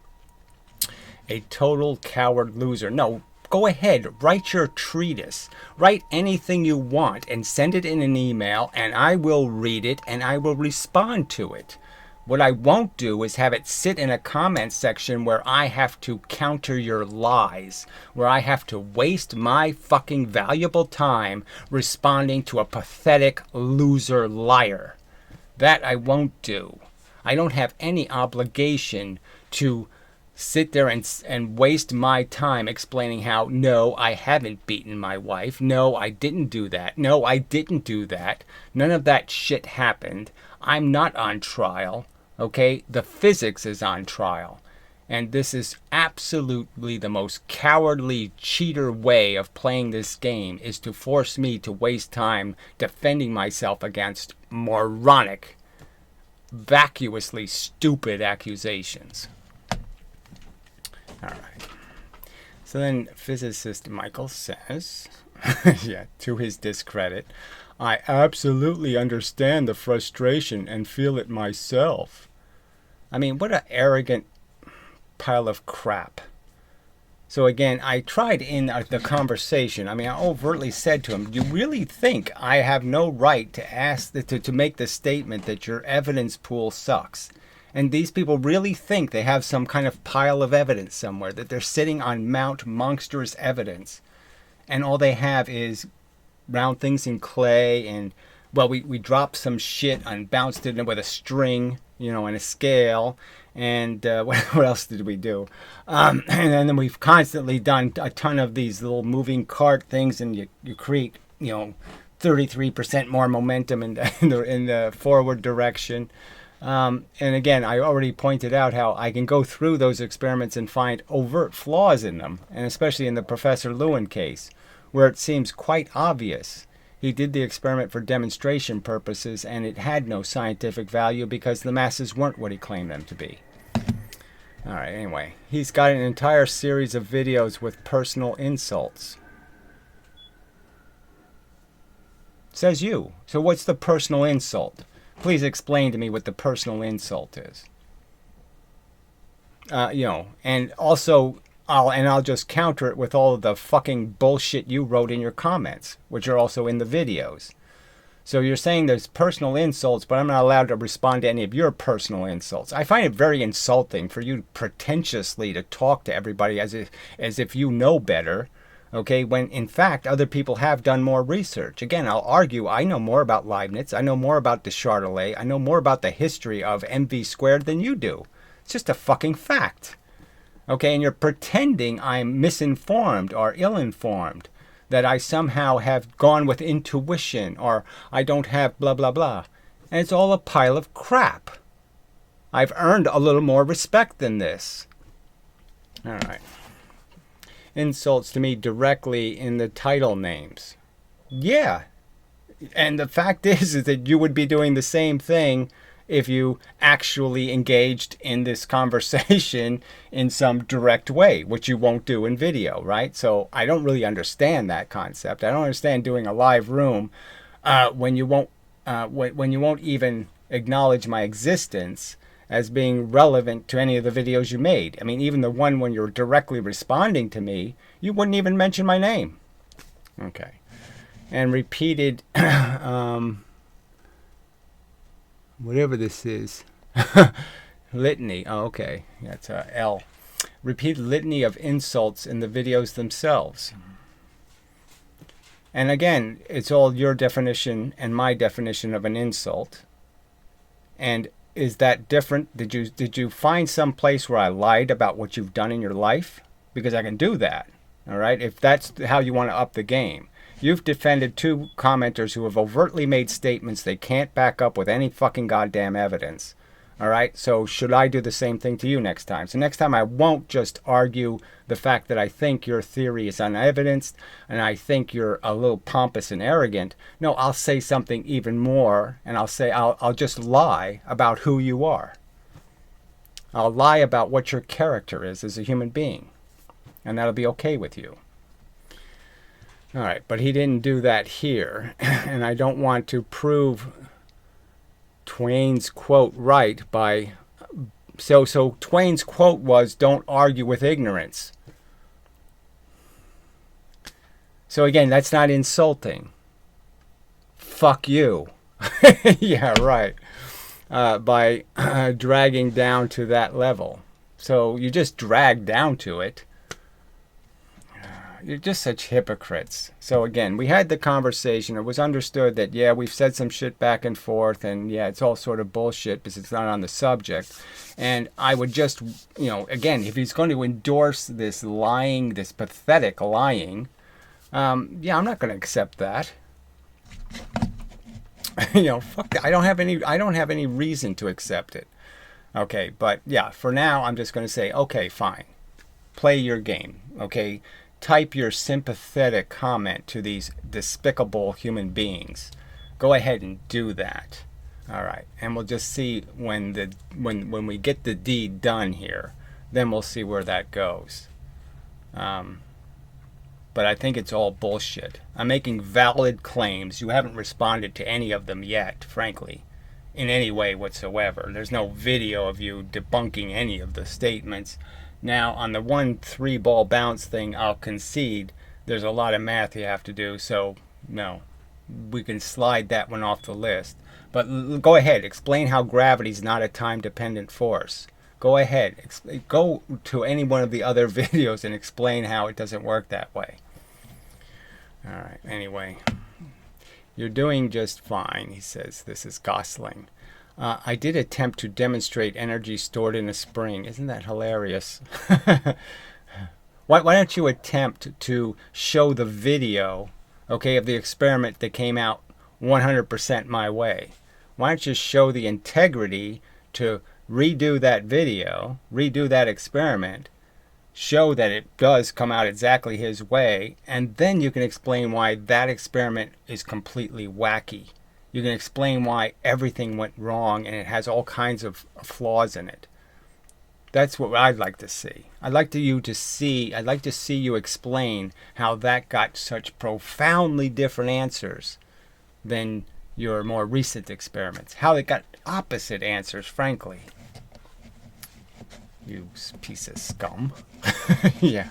A total coward loser. No, go ahead, write your treatise. Write anything you want and send it in an email and I will read it and I will respond to it. What I won't do is have it sit in a comment section where I have to counter your lies, where I have to waste my fucking valuable time responding to a pathetic loser liar. That I won't do. I don't have any obligation to sit there and waste my time explaining how, no, I haven't beaten my wife. No, I didn't do that. No, I didn't do that. None of that shit happened. I'm not on trial. Okay? The physics is on trial. And this is absolutely the most cowardly cheater way of playing this game, is to force me to waste time defending myself against moronic, vacuously stupid accusations. All right. So then physicist Michael says, yeah, to his discredit, I absolutely understand the frustration and feel it myself. I mean, what an arrogant pile of crap. So again, I tried in the conversation, I mean, I overtly said to him, do you really think I have no right to ask, to make the statement that your evidence pool sucks? And these people really think they have some kind of pile of evidence somewhere, that they're sitting on Mount Monstrous Evidence. And all they have is round things in clay and, well, we dropped some shit and bounced it in with a string, you know, and a scale. And what else did we do? And then we've constantly done a ton of these little moving cart things, and you create, you know, 33% more momentum in the forward direction. And again, I already pointed out how I can go through those experiments and find overt flaws in them, and especially in the Professor Lewin case, where it seems quite obvious. He did the experiment for demonstration purposes, and it had no scientific value because the masses weren't what he claimed them to be. All right, anyway, he's got an entire series of videos with personal insults. Says you. So what's the personal insult? Please explain to me what the personal insult is. You know, and also I'll just counter it with all of the fucking bullshit you wrote in your comments, which are also in the videos. So you're saying there's personal insults, but I'm not allowed to respond to any of your personal insults. I find it very insulting for you pretentiously to talk to everybody as if you know better, okay, when in fact other people have done more research. Again, I'll argue I know more about Leibniz, I know more about Descartes, I know more about the history of mv squared than you do. It's just a fucking fact. Okay, and you're pretending I'm misinformed or ill-informed, that I somehow have gone with intuition, or I don't have blah, blah, blah. And it's all a pile of crap. I've earned a little more respect than this. All right. Insults to me directly in the title names. Yeah. And the fact is that you would be doing the same thing if you actually engaged in this conversation in some direct way, which you won't do in video, right? So I don't really understand that concept. I don't understand doing a live room when you won't even acknowledge my existence as being relevant to any of the videos you made. I mean, even the one when you're directly responding to me, you wouldn't even mention my name. Okay. And repeated whatever this is. Litany. Oh, okay. That's L. Repeat litany of insults in the videos themselves. And again, it's all your definition and my definition of an insult. And is that different? Did you find some place where I lied about what you've done in your life? Because I can do that. All right? If that's how you want to up the game. You've defended two commenters who have overtly made statements they can't back up with any fucking goddamn evidence. All right? So should I do the same thing to you next time? So next time I won't just argue the fact that I think your theory is unevidenced and I think you're a little pompous and arrogant. No, I'll say something even more, and I'll just lie about who you are. I'll lie about what your character is as a human being. And that'll be okay with you. All right, but he didn't do that here, and I don't want to prove Twain's quote right by... So Twain's quote was, don't argue with ignorance. So again, that's not insulting. Fuck you. Yeah, right. By dragging down to that level. So you just drag down to it. You're just such hypocrites. So again, we had the conversation. It was understood that, yeah, we've said some shit back and forth, and yeah, it's all sort of bullshit because it's not on the subject. And I would just, again, if he's going to endorse this lying, this pathetic lying, yeah, I'm not going to accept that. Fuck that. I don't have any reason to accept it. Okay, but yeah, for now, I'm just going to say, okay, fine. Play your game, okay? Type your sympathetic comment to these despicable human beings. Go ahead and do that. All right, and we'll just see when we get the deed done here. Then we'll see where that goes. But I think it's all bullshit. I'm making valid claims. You haven't responded to any of them yet, frankly, in any way whatsoever. There's no video of you debunking any of the statements. Now, on the 1-3 ball bounce thing, I'll concede there's a lot of math you have to do, so no, we can slide that one off the list. But go ahead, explain how gravity's not a time-dependent force. Go ahead, go to any one of the other videos and explain how it doesn't work that way. All right, anyway, you're doing just fine, he says. This is Gosling. I did attempt to demonstrate energy stored in a spring. Isn't that hilarious? Why don't you attempt to show the video, okay, of the experiment that came out 100% my way? Why don't you show the integrity to redo that video, redo that experiment, show that it does come out exactly his way, and then you can explain why that experiment is completely wacky. You can explain why everything went wrong and it has all kinds of flaws in it. That's what I'd like to see. I'd like to see you explain how that got such profoundly different answers than your more recent experiments. How it got opposite answers, frankly. You piece of scum. Yeah.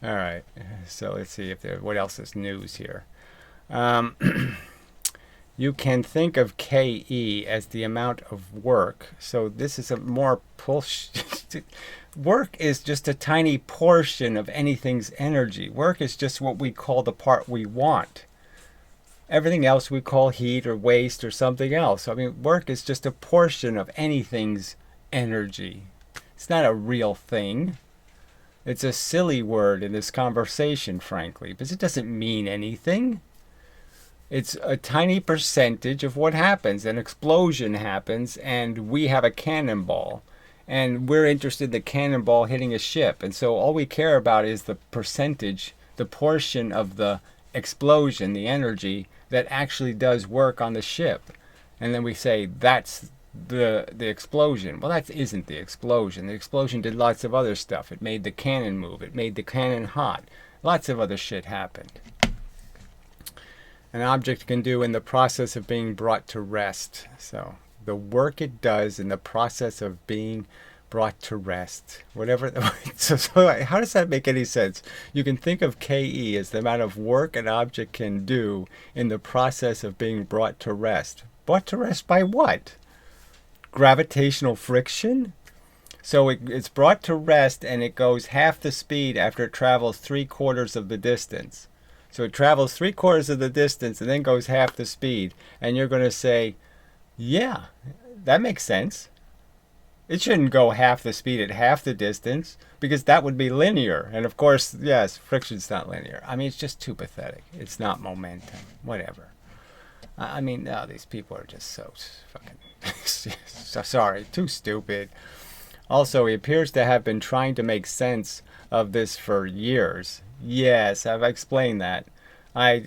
All right. So let's see if there. What else is news here? You can think of KE as the amount of work. So this is a more work is just a tiny portion of anything's energy. Work is just what we call the part we want. Everything else we call heat or waste or something else. I mean, work is just a portion of anything's energy. It's not a real thing. It's a silly word in this conversation, frankly, because it doesn't mean anything. It's a tiny percentage of what happens. An explosion happens, and we have a cannonball. And we're interested in the cannonball hitting a ship. And so all we care about is the percentage, the portion of the explosion, the energy, that actually does work on the ship. And then we say, that's the explosion. Well, that isn't the explosion. The explosion did lots of other stuff. It made the cannon move. It made the cannon hot. Lots of other shit happened. An object can do in the process of being brought to rest. So the work it does in the process of being brought to rest. Whatever. So how does that make any sense? You can think of KE as the amount of work an object can do in the process of being brought to rest. Brought to rest by what? Gravitational friction? So it's brought to rest and it goes half the speed after it travels 3/4 of the distance. So it travels 3/4 of the distance and then goes half the speed. And you're going to say, yeah, that makes sense. It shouldn't go half the speed at half the distance because that would be linear. And of course, yes, friction's not linear. I mean, it's just too pathetic. It's not momentum. Whatever. I mean, no, these people are just so fucking... so sorry, too stupid. Also, he appears to have been trying to make sense of this for years. Yes, I've explained that. I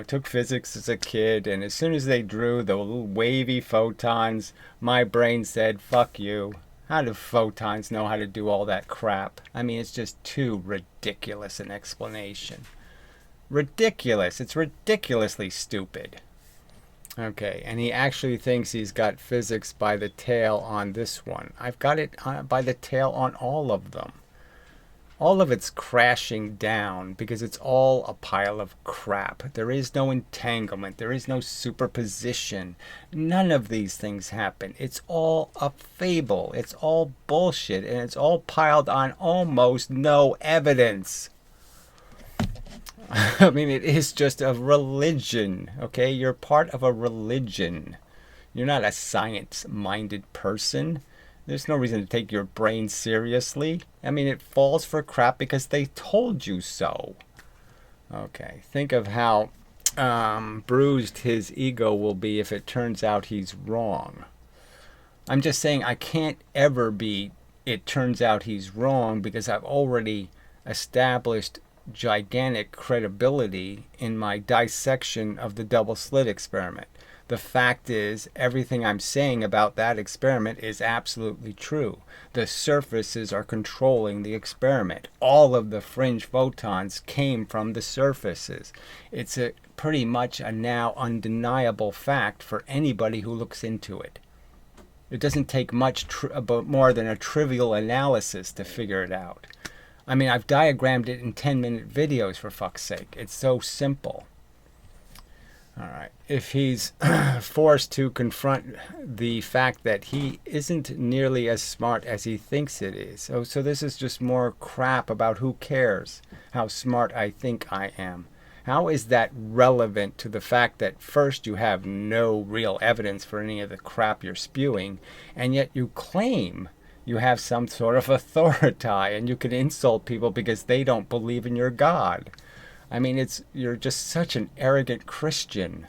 took physics as a kid, and as soon as they drew the little wavy photons, my brain said, fuck you. How do photons know how to do all that crap? I mean, it's just too ridiculous an explanation. Ridiculous. It's ridiculously stupid. Okay, and he actually thinks he's got physics by the tail on this one. I've got it by the tail on all of them. All of it's crashing down because it's all a pile of crap. There is no entanglement. There is no superposition. None of these things happen. It's all a fable. It's all bullshit, and it's all piled on almost no evidence. I mean, it is just a religion, okay? You're part of a religion. You're not a science-minded person. There's no reason to take your brain seriously. I mean, it falls for crap because they told you so. Okay, think of how bruised his ego will be if it turns out he's wrong. I'm just saying I can't ever be, it turns out he's wrong, because I've already established gigantic credibility in my dissection of the double slit experiment. The fact is, everything I'm saying about that experiment is absolutely true. The surfaces are controlling the experiment. All of the fringe photons came from the surfaces. It's pretty much a now undeniable fact for anybody who looks into it. It doesn't take much more than a trivial analysis to figure it out. I mean, I've diagrammed it in 10-minute videos, for fuck's sake. It's so simple. All right. If he's forced to confront the fact that he isn't nearly as smart as he thinks it is. So this is just more crap about who cares how smart I think I am. How is that relevant to the fact that first you have no real evidence for any of the crap you're spewing, and yet you claim you have some sort of authority and you can insult people because they don't believe in your God? I mean, you're just such an arrogant Christian.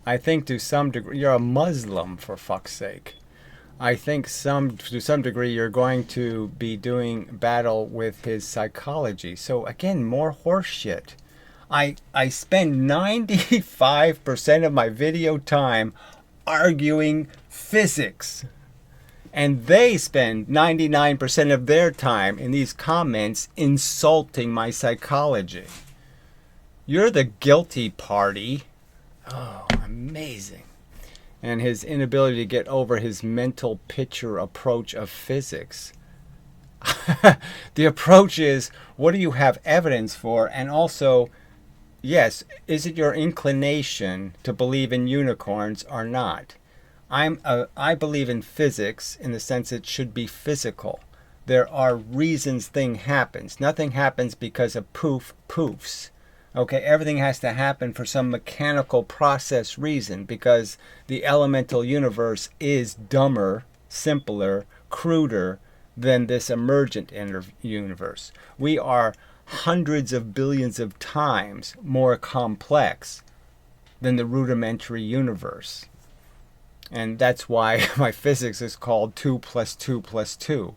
I think to some degree, you're a Muslim, for fuck's sake. I think to some degree you're going to be doing battle with his psychology. So again, more horseshit. I spend 95% of my video time arguing physics. And they spend 99% of their time in these comments insulting my psychology. You're the guilty party. Oh, amazing. and his inability to get over his mental picture approach of physics. The approach is, what do you have evidence for? And also, yes, is it your inclination to believe in unicorns or not? I believe in physics in the sense it should be physical. There are reasons thing happens. Nothing happens because of poofs. Okay, everything has to happen for some mechanical process reason, because the elemental universe is dumber, simpler, cruder than this emergent universe. We are hundreds of billions of times more complex than the rudimentary universe. And that's why my physics is called 2 + 2 + 2.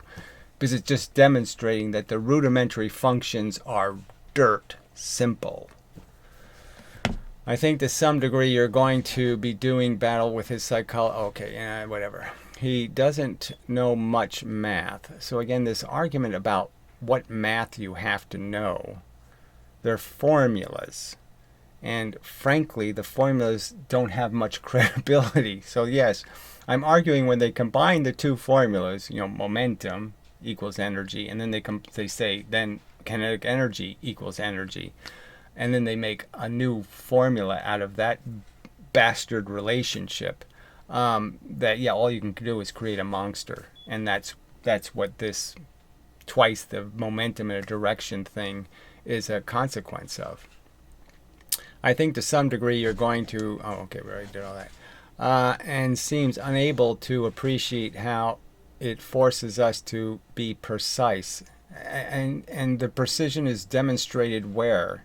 Because it's just demonstrating that the rudimentary functions are dirt simple. I think to some degree you're going to be doing battle with his psychology. Okay, yeah, whatever. He doesn't know much math. So again, this argument about what math you have to know, they're formulas. And frankly, the formulas don't have much credibility. So yes, I'm arguing when they combine the two formulas, momentum equals energy, and then they say then kinetic energy equals energy, and then they make a new formula out of that bastard relationship. All you can do is create a monster, and that's what this twice the momentum in a direction thing is a consequence of. I think to some degree you're going to, we already did all that, and seems unable to appreciate how it forces us to be precise. And the precision is demonstrated where?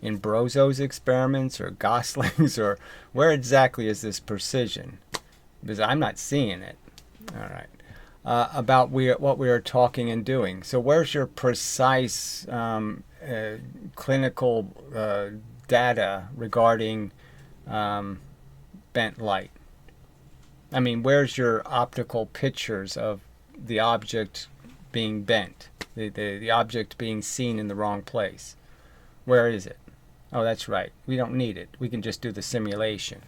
In Brozo's experiments or Gosling's, or where exactly is this precision? Because I'm not seeing it. All right. About what we are talking and doing. So where's your precise clinical data regarding bent light? I mean, where's your optical pictures of the object being bent, the object being seen in the wrong place? Where is it? Oh, that's right. We don't need it. We can just do the simulation.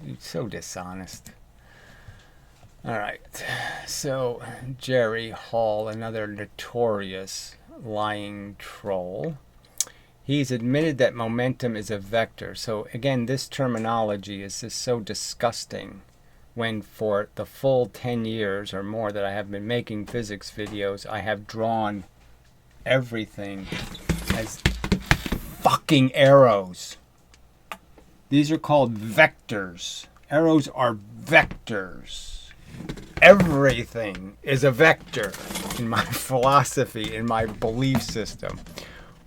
You're so dishonest. All right. So Jerry Hall, another notorious lying troll. He's admitted that momentum is a vector. So again, this terminology is just so disgusting, when for the full 10 years or more that I have been making physics videos, I have drawn everything as fucking arrows. These are called vectors. Arrows are vectors. Everything is a vector in my philosophy, in my belief system.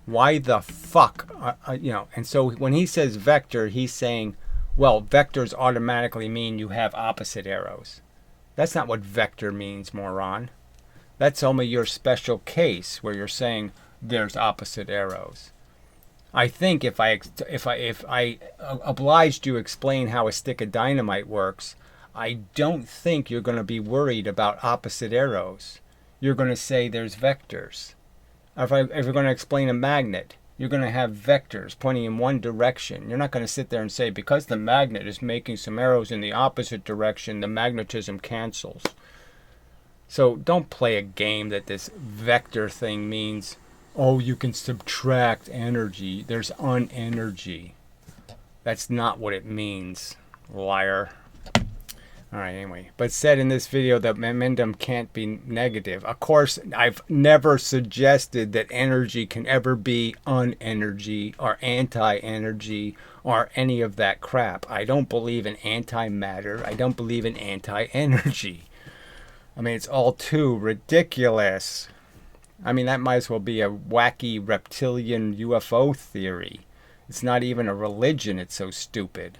Why the fuck, and so when he says vector, he's saying, well, vectors automatically mean you have opposite arrows. That's not what vector means, moron. That's only your special case where you're saying there's opposite arrows. I think if I obliged you to explain how a stick of dynamite works, I don't think you're going to be worried about opposite arrows. You're going to say there's vectors. If you're going to explain a magnet, you're going to have vectors pointing in one direction. You're not going to sit there and say, because the magnet is making some arrows in the opposite direction, the magnetism cancels. So don't play a game that this vector thing means, oh, you can subtract energy. There's unenergy. That's not what it means, liar. All right, anyway. But said in this video that momentum can't be negative. Of course, I've never suggested that energy can ever be unenergy or anti-energy or any of that crap. I don't believe in antimatter. I don't believe in anti-energy. I mean, it's all too ridiculous. I mean, that might as well be a wacky reptilian UFO theory. It's not even a religion. It's so stupid.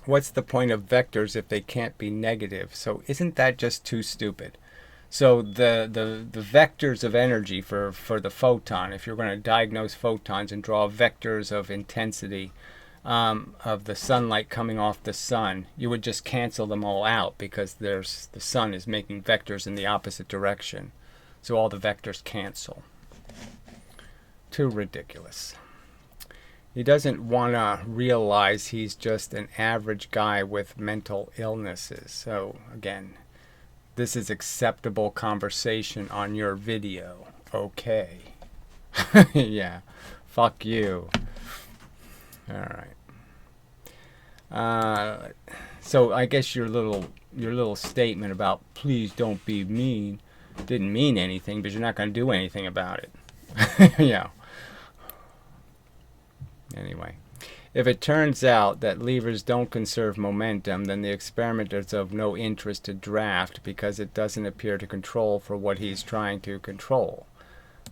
What's the point of vectors if they can't be negative? So isn't that just too stupid? So the vectors of energy for the photon, if you're going to diagnose photons and draw vectors of intensity of the sunlight coming off the sun, you would just cancel them all out because the sun is making vectors in the opposite direction. So all the vectors cancel. Too ridiculous. He doesn't want to realize he's just an average guy with mental illnesses. So, again, this is acceptable conversation on your video. Okay. Yeah. Fuck you. All right. So I guess your little statement about please don't be mean didn't mean anything, but you're not going to do anything about it. Yeah. Anyway, if it turns out that levers don't conserve momentum, then the experiment is of no interest to draft because it doesn't appear to control for what he's trying to control.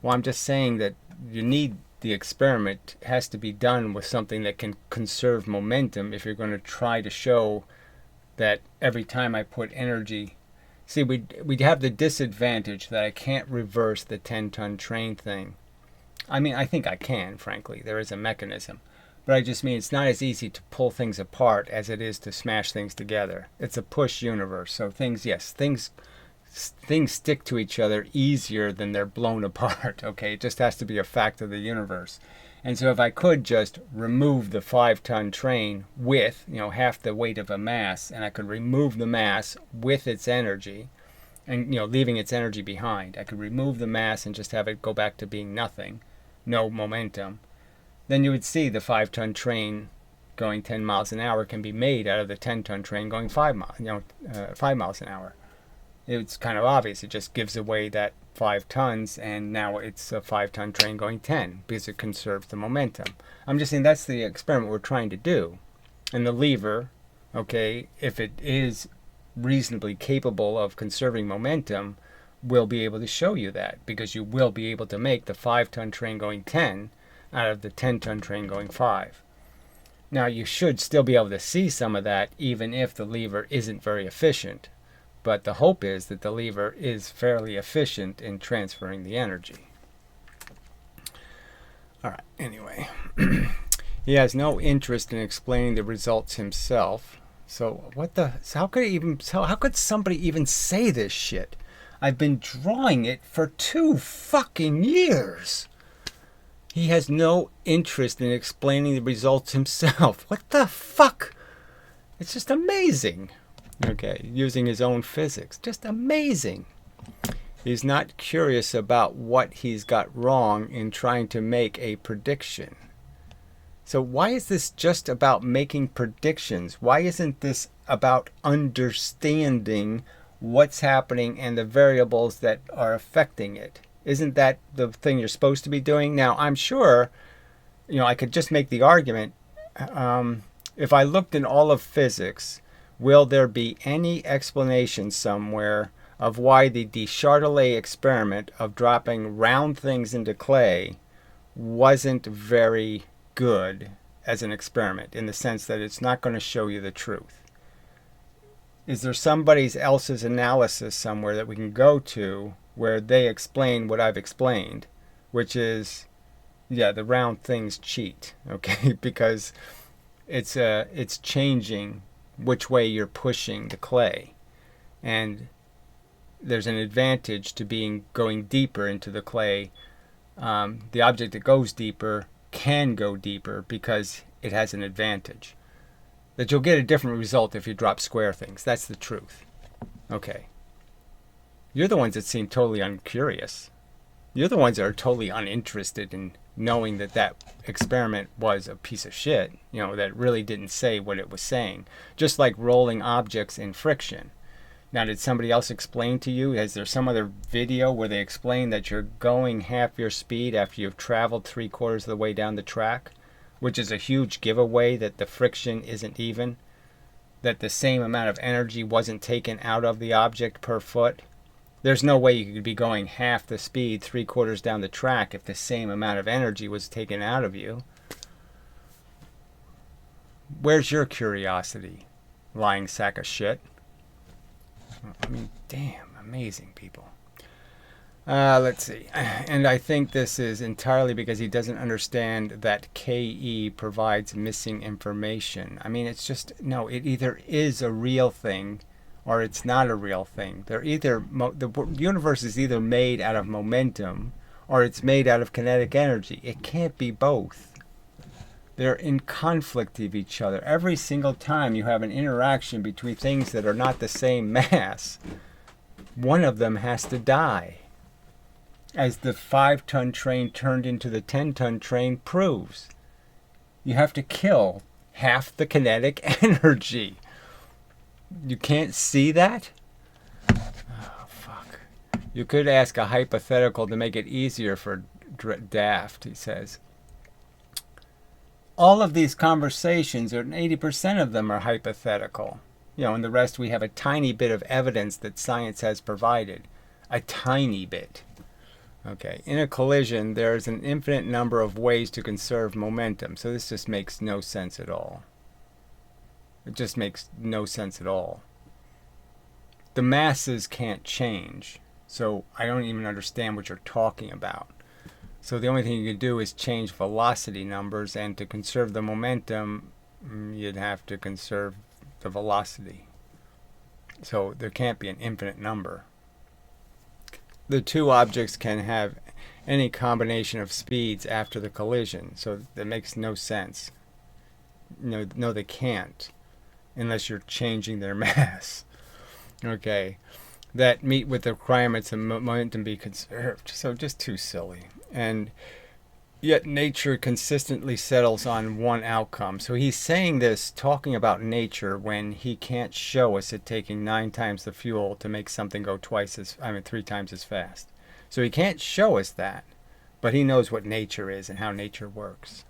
Well, I'm just saying that you need the experiment has to be done with something that can conserve momentum if you're going to try to show that every time I put energy. See, we'd have the disadvantage that I can't reverse the 10-ton train thing. I mean, I think I can, frankly. There is a mechanism. But I just mean it's not as easy to pull things apart as it is to smash things together. It's a push universe. So things stick to each other easier than they're blown apart, okay? It just has to be a fact of the universe. And so if I could just remove the 5-ton train with, half the weight of a mass, and I could remove the mass with its energy, and, leaving its energy behind. I could remove the mass and just have it go back to being nothing, no momentum. Then you would see the 5-ton train going 10 miles an hour can be made out of the 10-ton train going 5 miles an hour. It's kind of obvious. It just gives away that 5 tons, and now it's a 5-ton train going 10 because it conserves the momentum. I'm just saying that's the experiment we're trying to do. And the lever, okay, if it is reasonably capable of conserving momentum, will be able to show you that because you will be able to make the 5-ton train going 10 out of the 10-ton train going 5. Now, you should still be able to see some of that even if the lever isn't very efficient. But the hope is that the lever is fairly efficient in transferring the energy. All right, anyway. He has no interest in explaining the results himself. So how could somebody even say this shit? I've been drawing it for 2 fucking years. He has no interest in explaining the results himself. What the fuck? It's just amazing. Okay, using his own physics. Just amazing. He's not curious about what he's got wrong in trying to make a prediction. So why is this just about making predictions? Why isn't this about understanding what's happening and the variables that are affecting it? Isn't that the thing you're supposed to be doing? Now, I'm sure, I could just make the argument, if I looked in all of physics, will there be any explanation somewhere of why the de Châtelet experiment of dropping round things into clay wasn't very good as an experiment, in the sense that it's not going to show you the truth? Is there somebody else's analysis somewhere that we can go to where they explain what I've explained, which is, the round things cheat, okay? Because it's changing which way you're pushing the clay. And there's an advantage to going deeper into the clay. The object that goes deeper can go deeper because it has an advantage. That you'll get a different result if you drop square things. That's the truth. Okay. You're the ones that seem totally uncurious. You're the ones that are totally uninterested in knowing that experiment was a piece of shit, that really didn't say what it was saying. Just like rolling objects in friction. Now, did somebody else explain to you? Is there some other video where they explain that you're going half your speed after you've traveled 3/4 of the way down the track? Which is a huge giveaway that the friction isn't even. That the same amount of energy wasn't taken out of the object per foot. There's no way you could be going half the speed 3/4 down the track if the same amount of energy was taken out of you. Where's your curiosity, lying sack of shit? I mean, damn, amazing people. Let's see. And I think this is entirely because he doesn't understand that KE provides missing information. I mean, it's just, no, it either is a real thing or it's not a real thing. The universe is either made out of momentum or it's made out of kinetic energy. It can't be both. They're in conflict of each other. Every single time you have an interaction between things that are not the same mass, one of them has to die. As the 5-ton train turned into the 10-ton train proves. You have to kill half the kinetic energy. You can't see that? Oh, fuck. You could ask a hypothetical to make it easier for Daft, he says. All of these conversations, or 80% of them, are hypothetical. And the rest we have a tiny bit of evidence that science has provided. A tiny bit. Okay, in a collision, there is an infinite number of ways to conserve momentum. So this just makes no sense at all. It just makes no sense at all. The masses can't change. So I don't even understand what you're talking about. So the only thing you can do is change velocity numbers, and to conserve the momentum, you'd have to conserve the velocity. So there can't be an infinite number. The two objects can have any combination of speeds after the collision, so that makes no sense. No, they can't, unless you're changing their mass. Okay, that meet with the requirements of momentum be conserved. So just too silly. And yet nature consistently settles on one outcome. So he's saying this, talking about nature, when he can't show us it taking 9 times the fuel to make something go 3 times as fast. So he can't show us that, but he knows what nature is and how nature works.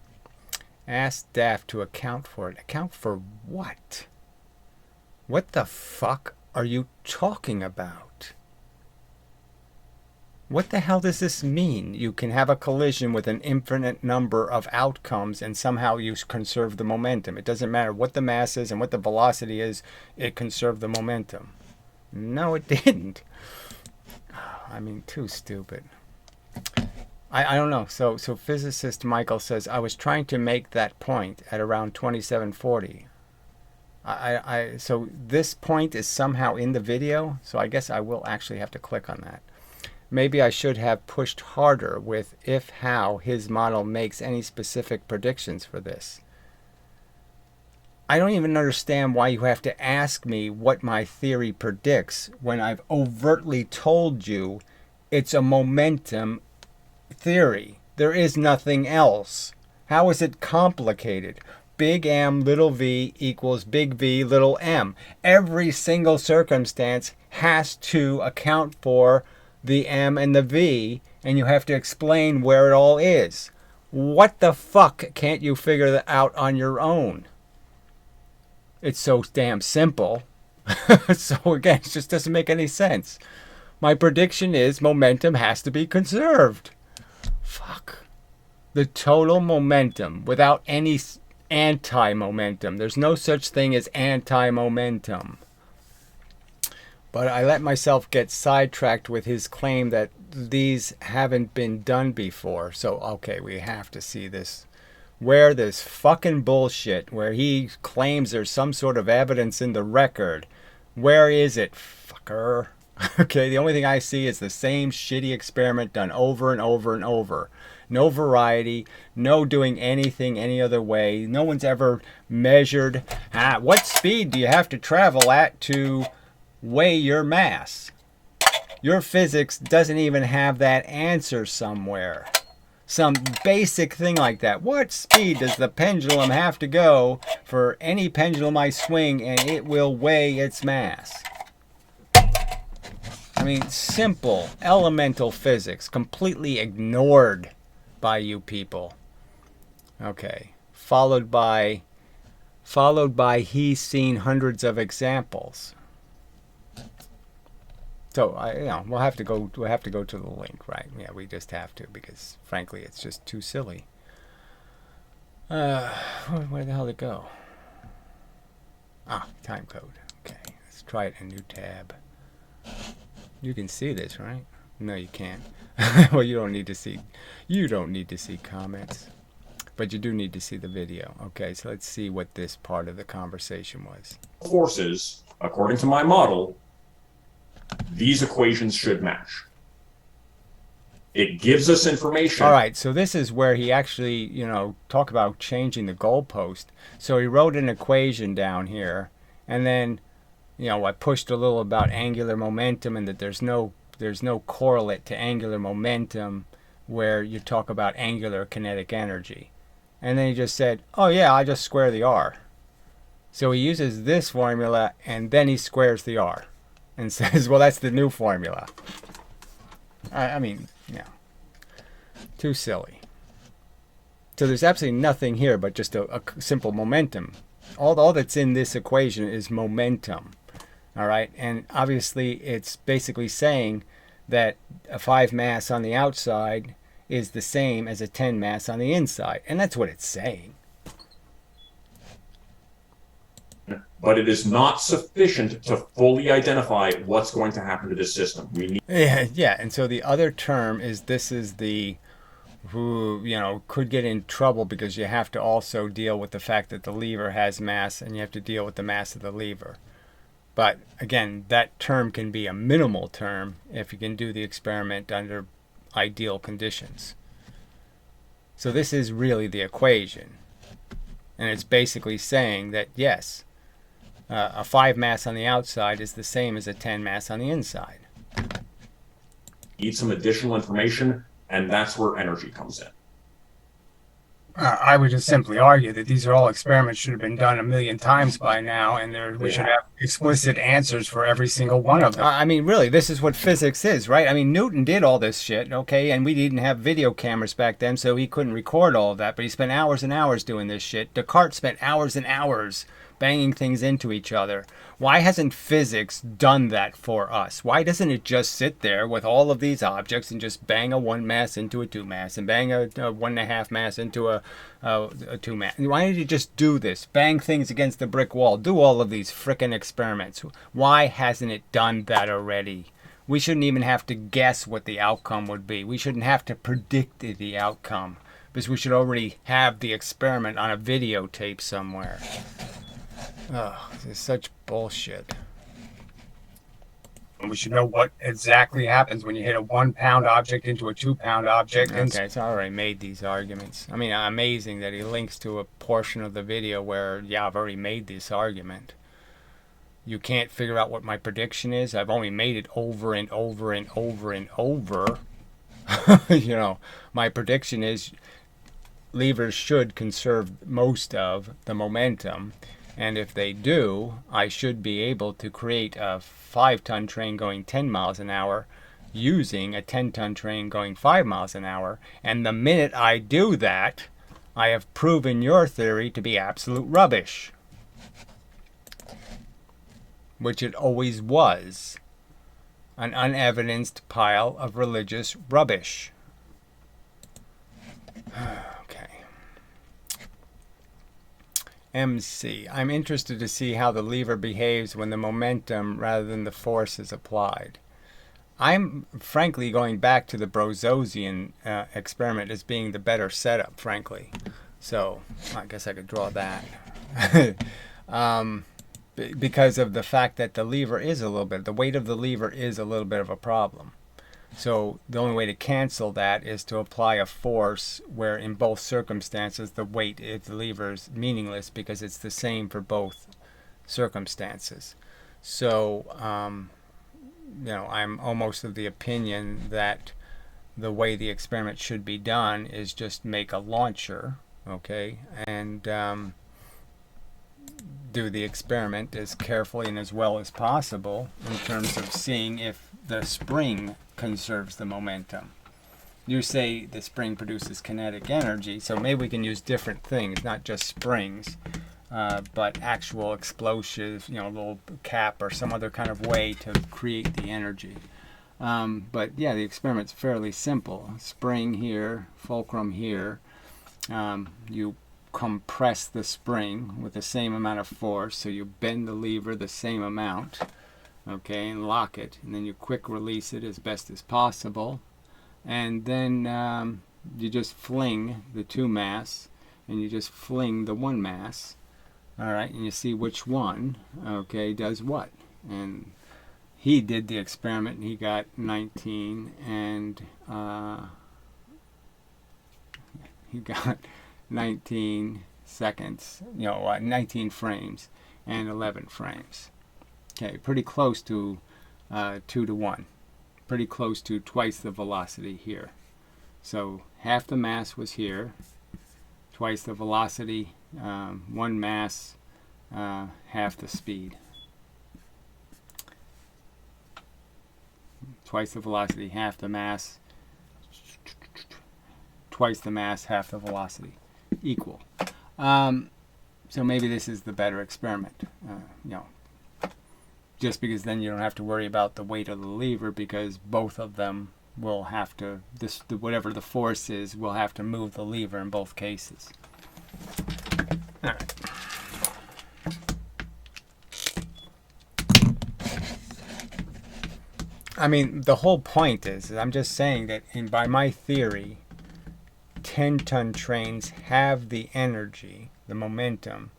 Ask Daft to account for it. Account for what? What the fuck are you talking about? What the hell does this mean? You can have a collision with an infinite number of outcomes and somehow you conserve the momentum. It doesn't matter what the mass is and what the velocity is, it conserved the momentum. No, it didn't. I mean, too stupid. I don't know. So physicist Michael says, I was trying to make that point at around 2740. So this point is somehow in the video, so I guess I will actually have to click on that. Maybe I should have pushed harder with how his model makes any specific predictions for this. I don't even understand why you have to ask me what my theory predicts when I've overtly told you it's a momentum theory. There is nothing else. How is it complicated? Big M, little v equals big V, little m. Every single circumstance has to account for the M and the V, and you have to explain where it all is. What the fuck can't you figure that out on your own? It's so damn simple. So again, it just doesn't make any sense. My prediction is momentum has to be conserved. Fuck. The total momentum without any anti-momentum. There's no such thing as anti-momentum. But I let myself get sidetracked with his claim that these haven't been done before. So, okay, we have to see this. Where this fucking bullshit, where he claims there's some sort of evidence in the record. Where is it, fucker? Okay, the only thing I see is the same shitty experiment done over and over and over. No variety, no doing anything any other way. No one's ever measured what speed do you have to travel at to weigh your mass. Your physics doesn't even have that answer somewhere. Some basic thing like that. What speed does the pendulum have to go for any pendulum I swing and it will weigh its mass? I mean, simple, elemental physics, completely ignored by you people. Okay, followed by he's seen hundreds of examples. So we'll have to go to the link, right? Yeah, we just have to, because frankly it's just too silly. Where the hell did it go? Time code. Okay, let's try it in a new tab. You can see this, right? No, you can't. Well, you don't need to see comments, but you do need to see the video. Okay, so let's see what this part of the conversation was. Forces, according to my model, these equations should match. It gives us information. All right, so this is where he actually, talk about changing the goalpost. So he wrote an equation down here, and then, I pushed a little about angular momentum and that there's no correlate to angular momentum where you talk about angular kinetic energy. And then he just said, oh yeah, I just square the R. So he uses this formula and then he squares the R and says, well, that's the new formula. I mean, yeah, too silly. So there's absolutely nothing here but just a simple momentum. All that's in this equation is momentum. All right, and obviously it's basically saying that a 5 mass on the outside is the same as a 10 mass on the inside, and that's what it's saying. But it is not sufficient to fully identify what's going to happen to this system. We need. Yeah, and so the other term is this is the who could get in trouble because you have to also deal with the fact that the lever has mass and you have to deal with the mass of the lever. But again, that term can be a minimal term if you can do the experiment under ideal conditions. So this is really the equation. And it's basically saying that, yes, a 5 mass on the outside is the same as a 10 mass on the inside. Need some additional information, and that's where energy comes in. I would just simply argue that these are all experiments should have been done a million times by now, and we should have explicit answers for every single one of them. I mean, really, this is what physics is, right? I mean, Newton did all this shit, okay, and we didn't have video cameras back then, so he couldn't record all of that, but he spent hours and hours doing this shit. Descartes spent hours and hours banging things into each other. Why hasn't physics done that for us? Why doesn't it just sit there with all of these objects and just bang a 1 mass into a 2 mass and bang a 1.5 mass into a 2 mass? Why did you just do this? Bang things against the brick wall. Do all of these frickin' experiments. Why hasn't it done that already? We shouldn't even have to guess what the outcome would be. We shouldn't have to predict the outcome because we should already have the experiment on a videotape somewhere. Oh, this is such bullshit. We should know what exactly happens when you hit a 1 pound object into a 2 pound object. Okay, so I already made these arguments. I mean, amazing that he links to a portion of the video where, yeah, I've already made this argument. You can't figure out what my prediction is. I've only made it over and over and over and over. My prediction is levers should conserve most of the momentum. And if they do, I should be able to create a 5-ton train going 10 miles an hour using a 10-ton train going 5 miles an hour. And the minute I do that, I have proven your theory to be absolute rubbish. Which it always was. An unevidenced pile of religious rubbish. MC. I'm interested to see how the lever behaves when the momentum rather than the force is applied. I'm frankly going back to the Brozosian experiment as being the better setup, frankly. So I guess I could draw that. Because of the fact that the lever is a little bit, the weight of the lever is a little bit of a problem. So the only way to cancel that is to apply a force where in both circumstances the weight of the lever is meaningless because it's the same for both circumstances. So, I'm almost of the opinion that the way the experiment should be done is just make a launcher, okay, and do the experiment as carefully and as well as possible in terms of seeing if the spring conserves the momentum. You say the spring produces kinetic energy, so maybe we can use different things, not just springs, but actual explosives, a little cap or some other kind of way to create the energy. But yeah, the experiment's fairly simple. Spring here, fulcrum here. You compress the spring with the same amount of force, so you bend the lever the same amount, okay, and lock it, and then you quick release it as best as possible, and then you just fling the 2 mass and you just fling the 1 mass, all right, and you see which one, okay, does what. And he did the experiment and he got 19 and he got 19 seconds, 19 frames and 11 frames. Okay, pretty close to 2 to 1. Pretty close to twice the velocity here. So half the mass was here, twice the velocity, one mass, half the speed. Twice the velocity, half the mass, twice the mass, half the velocity, equal. So maybe this is the better experiment, just because then you don't have to worry about the weight of the lever, because both of them will have to, whatever the force is, will have to move the lever in both cases. All right. I mean, the whole point is I'm just saying that by my theory, 10-ton trains have the energy, the momentum,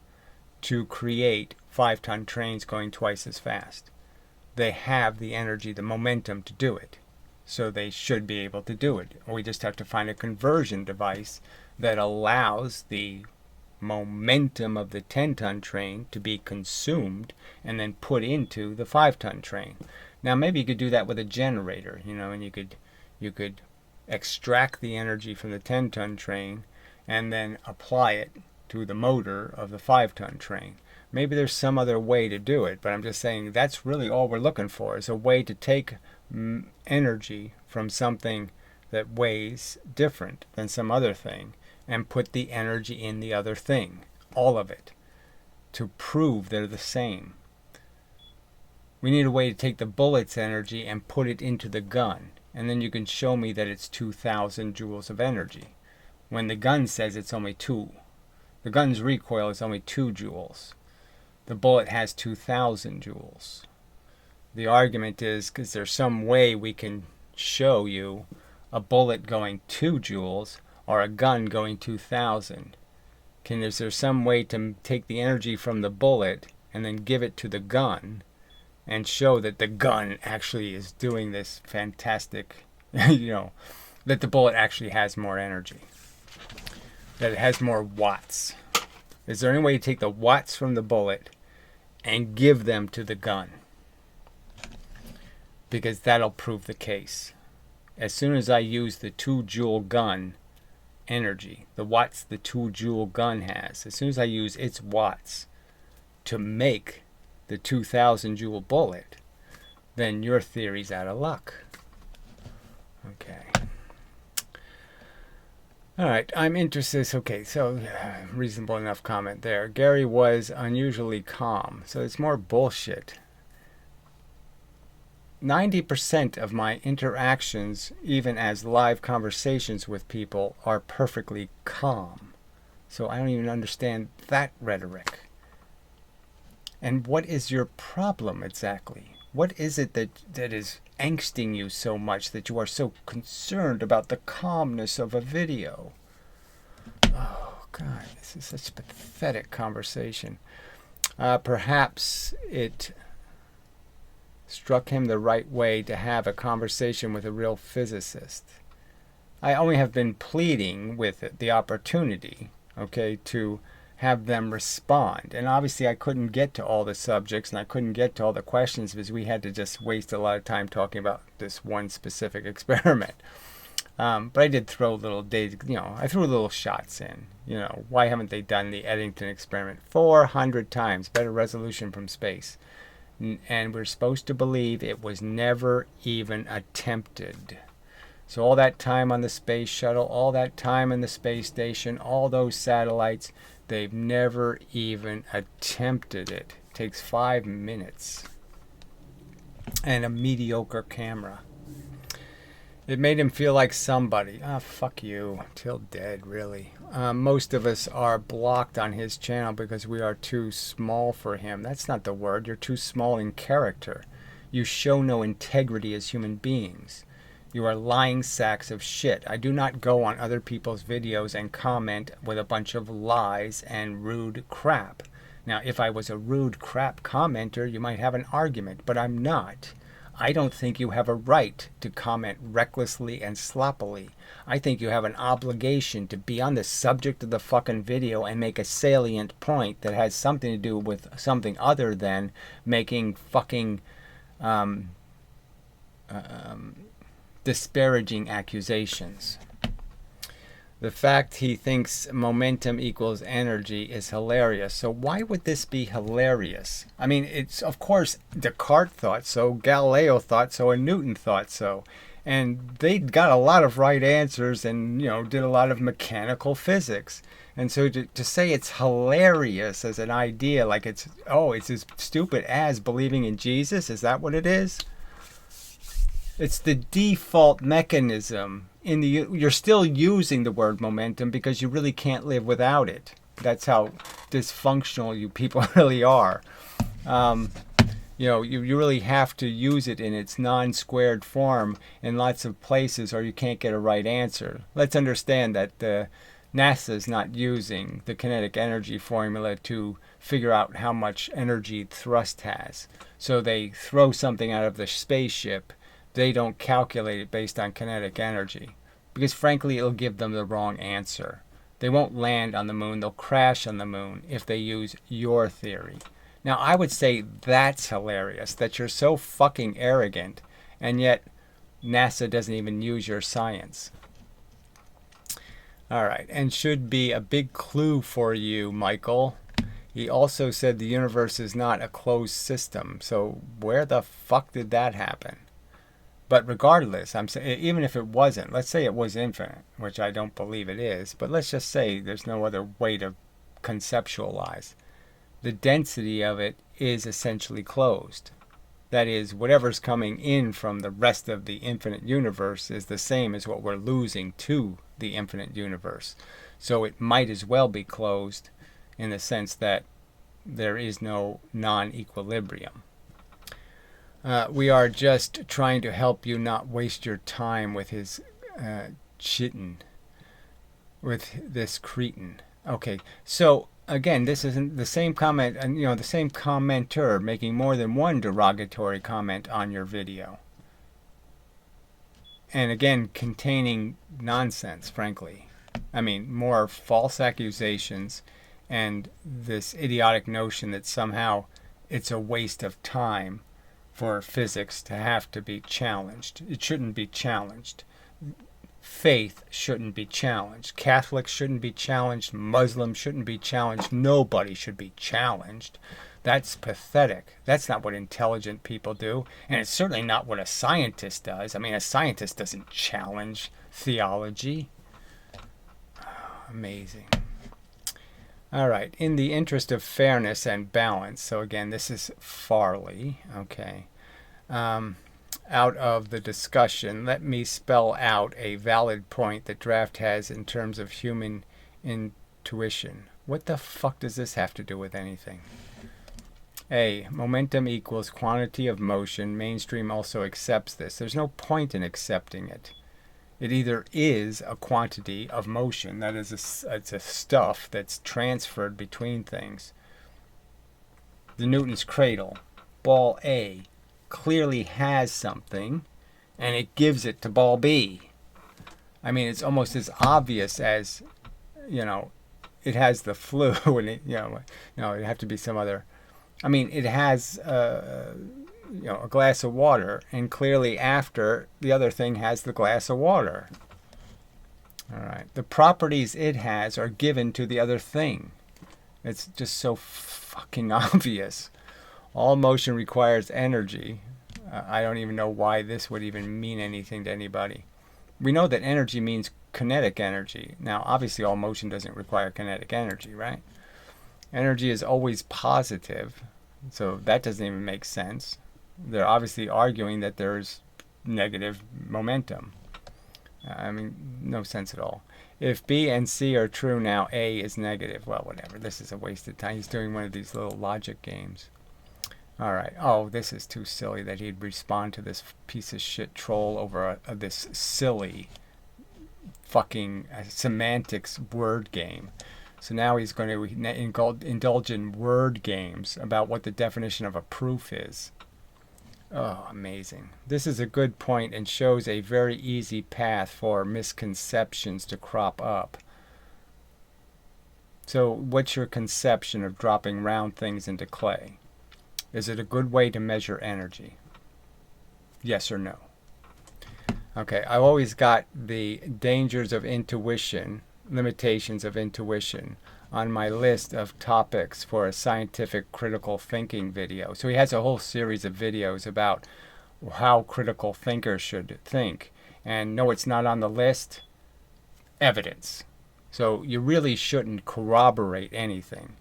to create 5-ton trains going twice as fast. They have the energy, the momentum to do it. So they should be able to do it. We just have to find a conversion device that allows the momentum of the 10-ton train to be consumed and then put into the 5-ton train. Now maybe you could do that with a generator, and you could extract the energy from the 10-ton train and then apply it to the motor of the 5-ton train. Maybe there's some other way to do it, but I'm just saying that's really all we're looking for, is a way to take energy from something that weighs different than some other thing and put the energy in the other thing, all of it, to prove they're the same. We need a way to take the bullet's energy and put it into the gun, and then you can show me that it's 2,000 joules of energy, when the gun says it's only 2. The gun's recoil is only 2 joules. The bullet has 2,000 joules. The argument is, because there's some way we can show you a bullet going 2 joules or a gun going 2,000. Is there some way to take the energy from the bullet and then give it to the gun and show that the gun actually is doing this fantastic, that the bullet actually has more energy, that it has more watts? Is there any way to take the watts from the bullet and give them to the gun? Because that'll prove the case. As soon as I use the 2 joule gun energy, the watts the 2 joule gun has, as soon as I use its watts to make the 2,000 joule bullet, then your theory's out of luck. Okay. All right, I'm interested. Okay, so reasonable enough comment there. Gary was unusually calm, so it's more bullshit. 90% of my interactions, even as live conversations with people, are perfectly calm. So I don't even understand that rhetoric. And what is your problem exactly? What is it that is angsting you so much that you are so concerned about the calmness of a video? Oh, God, this is such a pathetic conversation. Perhaps it struck him the right way to have a conversation with a real physicist. I only have been pleading with it, the opportunity, to have them respond. And obviously I couldn't get to all the subjects and I couldn't get to all the questions because we had to just waste a lot of time talking about this one specific experiment. But I did throw little I threw little shots in. Why haven't they done the Eddington experiment 400 times? Better resolution from space. And we're supposed to believe it was never even attempted. So all that time on the space shuttle, all that time in the space station, all those satellites, they've never even attempted it. It takes 5 minutes. And a mediocre camera. It made him feel like somebody. Fuck you. Till dead, really. Most of us are blocked on his channel because we are too small for him. That's not the word. You're too small in character. You show no integrity as human beings. You are lying sacks of shit. I do not go on other people's videos and comment with a bunch of lies and rude crap. Now, if I was a rude crap commenter, you might have an argument, but I'm not. I don't think you have a right to comment recklessly and sloppily. I think you have an obligation to be on the subject of the fucking video and make a salient point that has something to do with something other than making fucking disparaging accusations. The fact he thinks momentum equals energy is hilarious. So why would this be hilarious? I mean, it's, of course, Descartes thought so, Galileo thought so, and Newton thought so. And they got a lot of right answers and, did a lot of mechanical physics. And so to say it's hilarious as an idea, like it's as stupid as believing in Jesus, is that what it is? It's the default mechanism. You're still using the word momentum because you really can't live without it. That's how dysfunctional you people really are. You really have to use it in its non-squared form in lots of places or you can't get a right answer. Let's understand that NASA's not using the kinetic energy formula to figure out how much energy thrust has. So they throw something out of the spaceship. They don't calculate it based on kinetic energy because frankly it'll give them the wrong answer. They won't land on the moon, they'll crash on the moon if they use your theory. Now I would say that's hilarious, that you're so fucking arrogant and yet NASA doesn't even use your science. Alright, and should be a big clue for you, Michael. He also said the universe is not a closed system, so where the fuck did that happen? But regardless, I'm saying, even if it wasn't, let's say it was infinite, which I don't believe it is, but let's just say there's no other way to conceptualize. The density of it is essentially closed. That is, whatever's coming in from the rest of the infinite universe is the same as what we're losing to the infinite universe. So it might as well be closed in the sense that there is no non-equilibrium. We are just trying to help you not waste your time with his chittin, with this cretin. Okay, so again, this isn't the same comment, and the same commenter making more than one derogatory comment on your video. And again, containing nonsense, frankly. I mean, more false accusations and this idiotic notion that somehow it's a waste of time for physics to have to be challenged. It shouldn't be challenged. Faith shouldn't be challenged. Catholics shouldn't be challenged. Muslims shouldn't be challenged. Nobody should be challenged. That's pathetic. That's not what intelligent people do. And it's certainly not what a scientist does. I mean, a scientist doesn't challenge theology. Amazing. All right. In the interest of fairness and balance. So again, this is Farley. Okay. Out of the discussion, let me spell out a valid point that Draft has in terms of human intuition. What the fuck does this have to do with anything? A, momentum equals quantity of motion. Mainstream also accepts this. There's no point in accepting it. It either is a quantity of motion, that is, it's a stuff that's transferred between things. The Newton's cradle, ball A, clearly has something, and it gives it to ball B. I mean, it's almost as obvious as, it has the flu, and it'd have to be some other. I mean, it has, a glass of water, and clearly after, the other thing has the glass of water. All right. The properties it has are given to the other thing. It's just so fucking obvious. All motion requires energy. I don't even know why this would even mean anything to anybody. We know that energy means kinetic energy. Now, obviously, all motion doesn't require kinetic energy, right? Energy is always positive, so that doesn't even make sense. They're obviously arguing that there's negative momentum. I mean, no sense at all. If B and C are true now, A is negative. Well, whatever. This is a waste of time. He's doing one of these little logic games. All right. Oh, this is too silly that he'd respond to this piece of shit troll over this silly fucking semantics word game. So now he's going to indulge in word games about what the definition of a proof is. Oh, amazing. This is a good point and shows a very easy path for misconceptions to crop up. So, what's your conception of dropping round things into clay? Is it a good way to measure energy? Yes or no? Okay, I've always got the dangers of intuition, limitations of intuition, on my list of topics for a scientific critical thinking video. So he has a whole series of videos about how critical thinkers should think. And no, it's not on the list. Evidence. So you really shouldn't corroborate anything.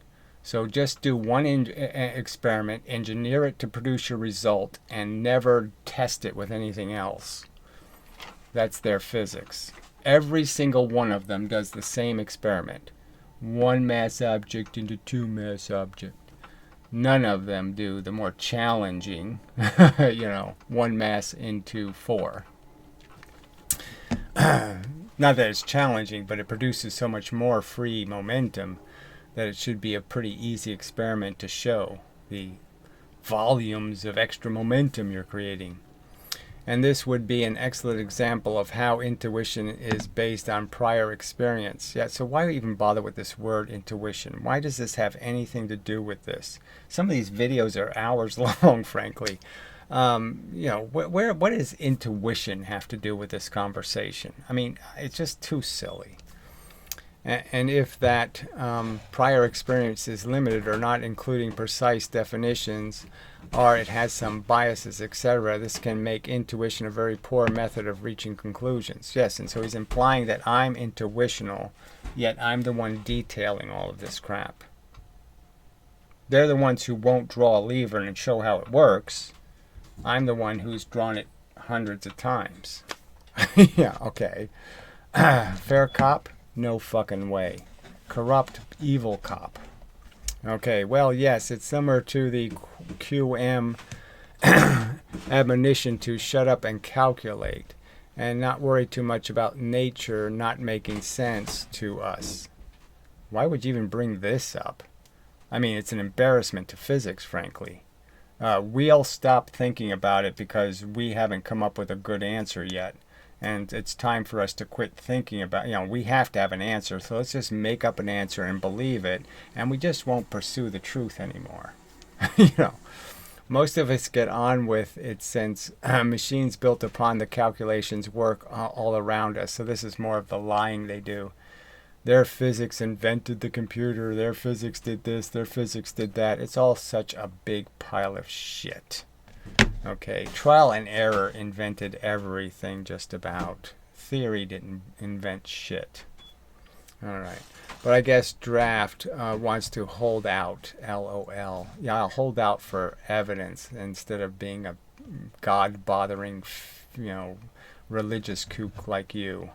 So just do one experiment, engineer it to produce your result, and never test it with anything else. That's their physics. Every single one of them does the same experiment. One mass object into two mass object. None of them do the more challenging, one mass into four. Not that it's challenging, but it produces so much more free momentum that it should be a pretty easy experiment to show the volumes of extra momentum you're creating. And this would be an excellent example of how intuition is based on prior experience. Yeah, so why even bother with this word intuition? Why does this have anything to do with this? Some of these videos are hours long, frankly. What does intuition have to do with this conversation? I mean, it's just too silly. And if that prior experience is limited or not including precise definitions, or it has some biases, etc., this can make intuition a very poor method of reaching conclusions. Yes, and so he's implying that I'm intuitional, yet I'm the one detailing all of this crap. They're the ones who won't draw a lever and show how it works. I'm the one who's drawn it hundreds of times. Yeah, okay. Fair cop? No fucking way. Corrupt, evil cop. Okay, well, yes, it's similar to the QM admonition to shut up and calculate and not worry too much about nature not making sense to us. Why would you even bring this up? I mean, it's an embarrassment to physics, frankly. We'll stop thinking about it because we haven't come up with a good answer yet. And it's time for us to quit thinking about, we have to have an answer. So let's just make up an answer and believe it. And we just won't pursue the truth anymore. Most of us get on with it since machines built upon the calculations work all around us. So this is more of the lying they do. Their physics invented the computer. Their physics did this. Their physics did that. It's all such a big pile of shit. Okay, trial and error invented everything just about. Theory didn't invent shit. Alright, but I guess Draft wants to hold out, LOL. Yeah, I'll hold out for evidence instead of being a God-bothering, religious kook like you.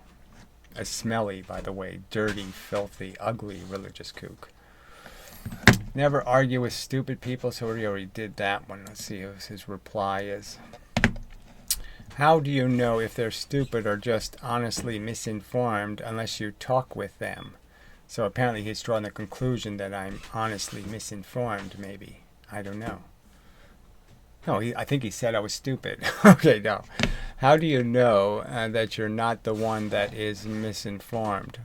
A smelly, by the way, dirty, filthy, ugly religious kook. Never argue with stupid people, so we already did that one. Let's see what his reply is. How do you know if they're stupid or just honestly misinformed unless you talk with them? So apparently he's drawing the conclusion that I'm honestly misinformed, maybe. I don't know. No, I think he said I was stupid. Okay, no. How do you know that you're not the one that is misinformed?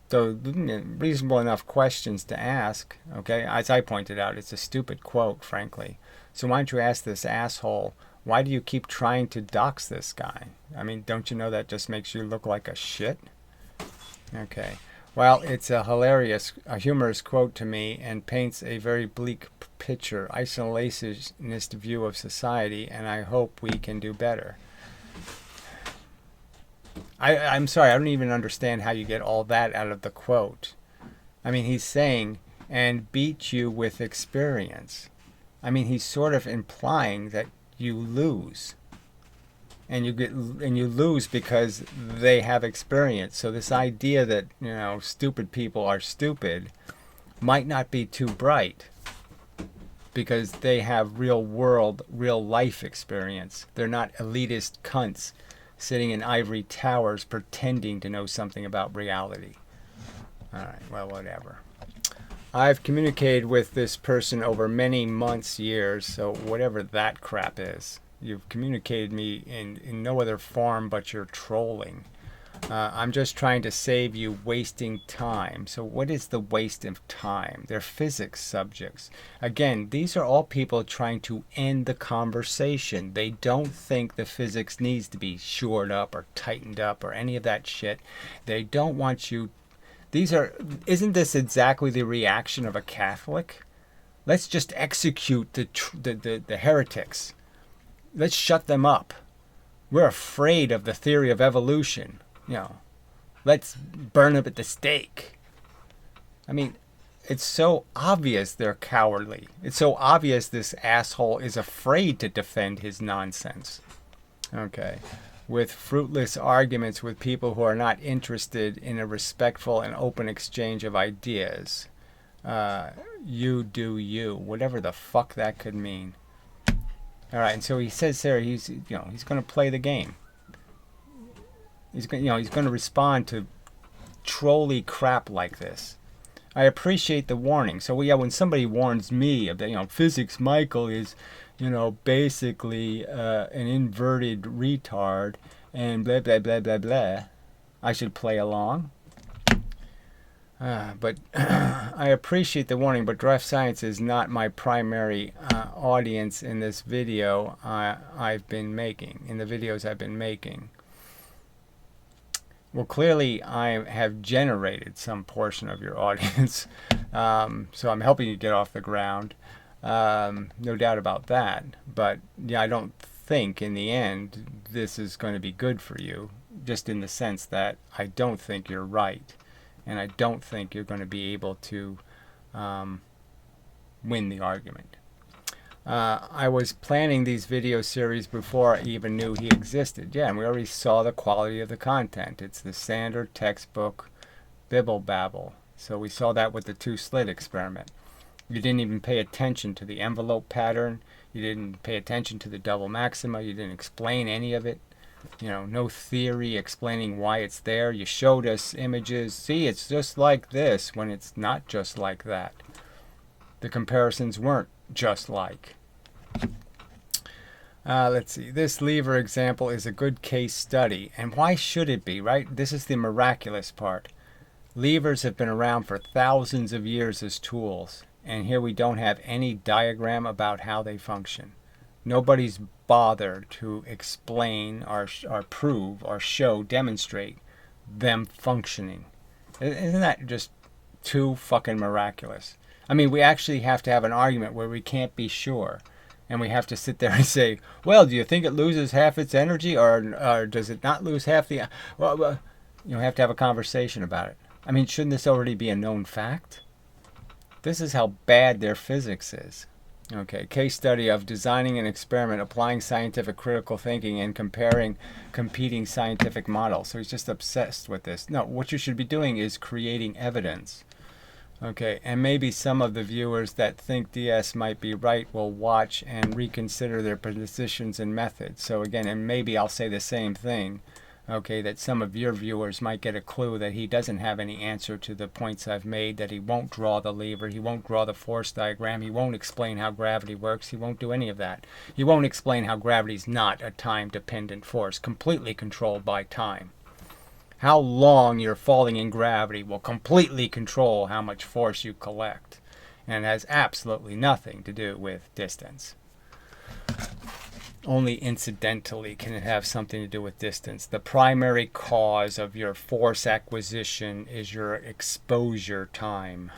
So reasonable enough questions to ask, okay? As I pointed out, it's a stupid quote, frankly. So why don't you ask this asshole, why do you keep trying to dox this guy? I mean, don't you know that just makes you look like a shit? Okay. Well, it's a humorous quote to me and paints a very bleak picture, isolationist view of society, and I hope we can do better. I'm sorry, I don't even understand how you get all that out of the quote. I mean, he's saying, and beat you with experience. I mean, he's sort of implying that you lose. And you lose because they have experience. So this idea that, stupid people are stupid might not be too bright because they have real world, real life experience. They're not elitist cunts sitting in ivory towers pretending to know something about reality. All right, well, whatever. I've communicated with this person over many months, years, so whatever that crap is. You've communicated me in no other form but you're trolling. I'm just trying to save you wasting time. So what is the waste of time? They're physics subjects. Again, these are all people trying to end the conversation. They don't think the physics needs to be shored up or tightened up or any of that shit. They don't want you. Isn't this exactly the reaction of a Catholic? Let's just execute the heretics. Let's shut them up. We're afraid of the theory of evolution. Let's burn them at the stake. I mean, it's so obvious they're cowardly. It's so obvious this asshole is afraid to defend his nonsense. Okay. With fruitless arguments with people who are not interested in a respectful and open exchange of ideas. You do you. Whatever the fuck that could mean. All right, and so he says there he's going to play the game. He's going to respond to trolly crap like this. I appreciate the warning. So when somebody warns me that PhysicistMichael is basically an inverted retard and blah blah blah blah blah, I should play along. But I appreciate the warning, but DraftScience is not my primary audience in this video I've been making, in the videos I've been making. Well, clearly I have generated some portion of your audience, so I'm helping you get off the ground. No doubt about that. But yeah, I don't think in the end this is going to be good for you, just in the sense that I don't think you're right. And I don't think you're going to be able to win the argument. I was planning these video series before I even knew he existed. Yeah, and we already saw the quality of the content. It's the standard textbook bibble babble. So we saw that with the two-slit experiment. You didn't even pay attention to the envelope pattern. You didn't pay attention to the double maxima. You didn't explain any of it. No theory explaining why it's there. You showed us images. See, it's just like this, when it's not just like that. The comparisons weren't just like. Let's see. This lever example is a good case study. And why should it be, right? This is the miraculous part. Levers have been around for thousands of years as tools. And here we don't have any diagram about how they function. Nobody's bothered to explain or prove or show, demonstrate them functioning. Isn't that just too fucking miraculous? I mean, we actually have to have an argument where we can't be sure. And we have to sit there and say, well, do you think it loses half its energy or does it not lose half the... Well, have to have a conversation about it. I mean, shouldn't this already be a known fact? This is how bad their physics is. Okay, case study of designing an experiment, applying scientific critical thinking, and comparing competing scientific models. So he's just obsessed with this. No, what you should be doing is creating evidence. Okay, and maybe some of the viewers that think DS might be right will watch and reconsider their positions and methods. So again, and maybe I'll say the same thing. Okay, that some of your viewers might get a clue that he doesn't have any answer to the points I've made, that he won't draw the lever, he won't draw the force diagram, he won't explain how gravity works, he won't do any of that. He won't explain how gravity's not a time-dependent force, completely controlled by time. How long you're falling in gravity will completely control how much force you collect, and has absolutely nothing to do with distance. Only incidentally can it have something to do with distance. The primary cause of your force acquisition is your exposure time.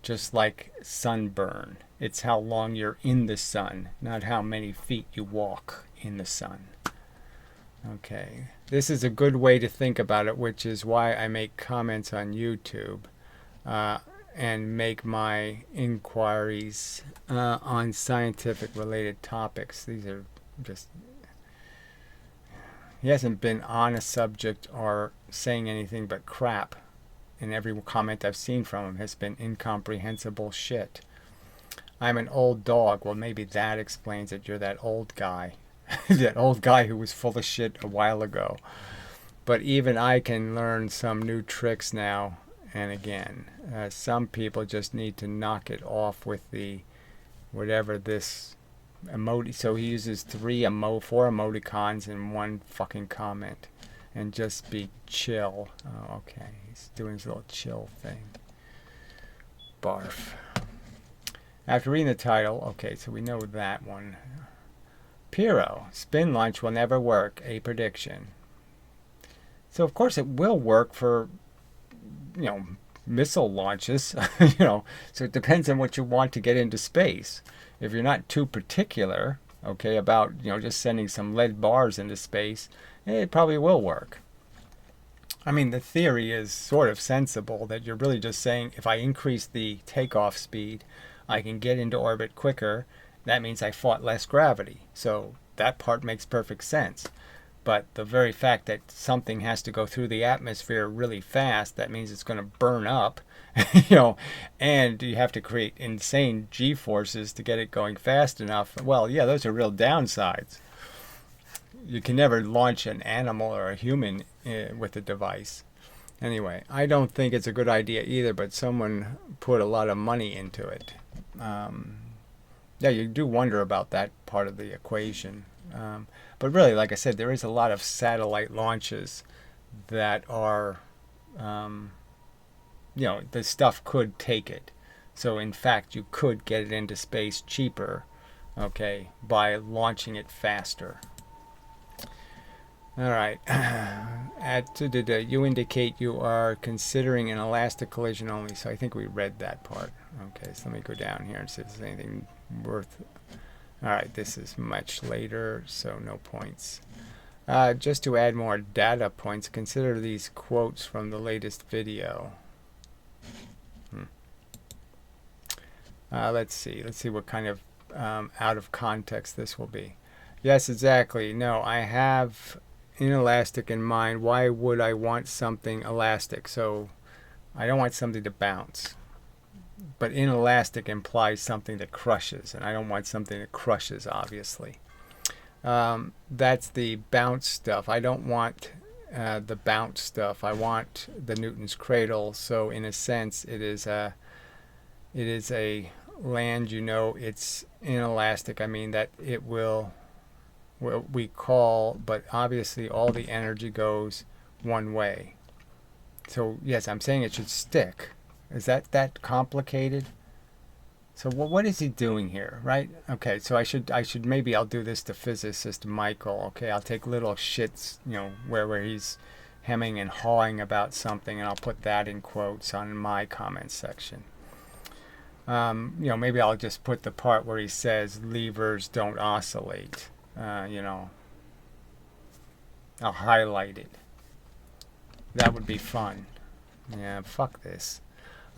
Just like sunburn. It's how long you're in the sun, not how many feet you walk in the sun. Okay. This is a good way to think about it, which is why I make comments on YouTube. And make my inquiries on scientific related topics. These are just... He hasn't been on a subject or saying anything but crap. And every comment I've seen from him has been incomprehensible shit. I'm an old dog. Well, maybe that explains it. You're that old guy. That old guy who was full of shit a while ago. But even I can learn some new tricks now. and again. Some people just need to knock it off with the whatever this emoji. So he uses four emoticons in one fucking comment, and just be chill. Oh, okay, he's doing his little chill thing. Barf. After reading the title, okay, so we know that one. Piro, spin launch will never work, a prediction. So of course it will work for, missile launches, so it depends on what you want to get into space. If you're not too particular, okay, about, just sending some lead bars into space, it probably will work. I mean, the theory is sort of sensible that you're really just saying if I increase the takeoff speed, I can get into orbit quicker. That means I fought less gravity. So that part makes perfect sense. But the very fact that something has to go through the atmosphere really fast, that means it's going to burn up, and you have to create insane G-forces to get it going fast enough. Well, yeah, those are real downsides. You can never launch an animal or a human with a device. Anyway, I don't think it's a good idea either, but someone put a lot of money into it. Yeah, you do wonder about that part of the equation. But really, like I said, there is a lot of satellite launches that are, the stuff could take it. So in fact, you could get it into space cheaper, okay, by launching it faster. All right. You indicate you are considering an elastic collision only. So I think we read that part. Okay, so let me go down here and see if there's anything worth. All right, this is much later, so no points. Just to add more data points, consider these quotes from the latest video. Let's see what kind of out of context this will be. Yes, exactly. No, I have inelastic in mind. Why would I want something elastic? So I don't want something to bounce. But inelastic implies something that crushes, and I don't want something that crushes, obviously. That's the bounce stuff. I don't want the bounce stuff. I want the Newton's cradle. So in a sense, it is a land, it's inelastic. I mean that it will, what we call, but obviously all the energy goes one way. So yes, I'm saying it should stick. Is that complicated? So what is he doing here, right? Okay, so I should maybe I'll do this to physicist Michael. Okay, I'll take little shits, where he's hemming and hawing about something, and I'll put that in quotes on my comment section. Maybe I'll just put the part where he says levers don't oscillate. I'll highlight it. That would be fun. Yeah, fuck this.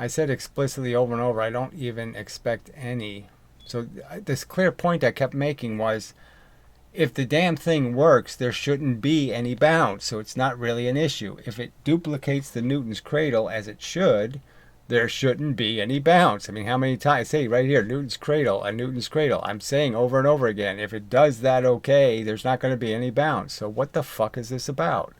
I said explicitly over and over, I don't even expect any. So this clear point I kept making was, if the damn thing works, there shouldn't be any bounce. So it's not really an issue. If it duplicates the Newton's cradle as it should, there shouldn't be any bounce. I mean, how many times? Say right here, Newton's cradle, a Newton's cradle. I'm saying over and over again, if it does that okay, there's not going to be any bounce. So what the fuck is this about?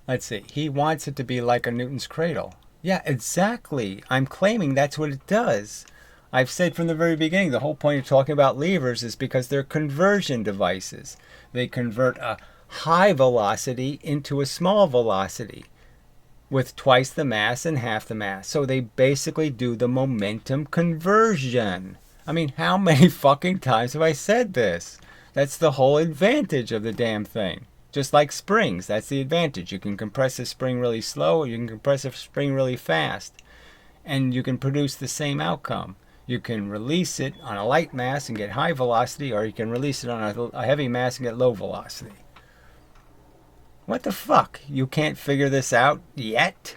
Let's see. He wants it to be like a Newton's cradle. Yeah, exactly. I'm claiming that's what it does. I've said from the very beginning, the whole point of talking about levers is because they're conversion devices. They convert a high velocity into a small velocity with twice the mass and half the mass. So they basically do the momentum conversion. I mean, how many fucking times have I said this? That's the whole advantage of the damn thing. Just like springs, that's the advantage. You can compress a spring really slow, or you can compress a spring really fast, and you can produce the same outcome. You can release it on a light mass and get high velocity, or you can release it on a heavy mass and get low velocity. What the fuck? You can't figure this out yet?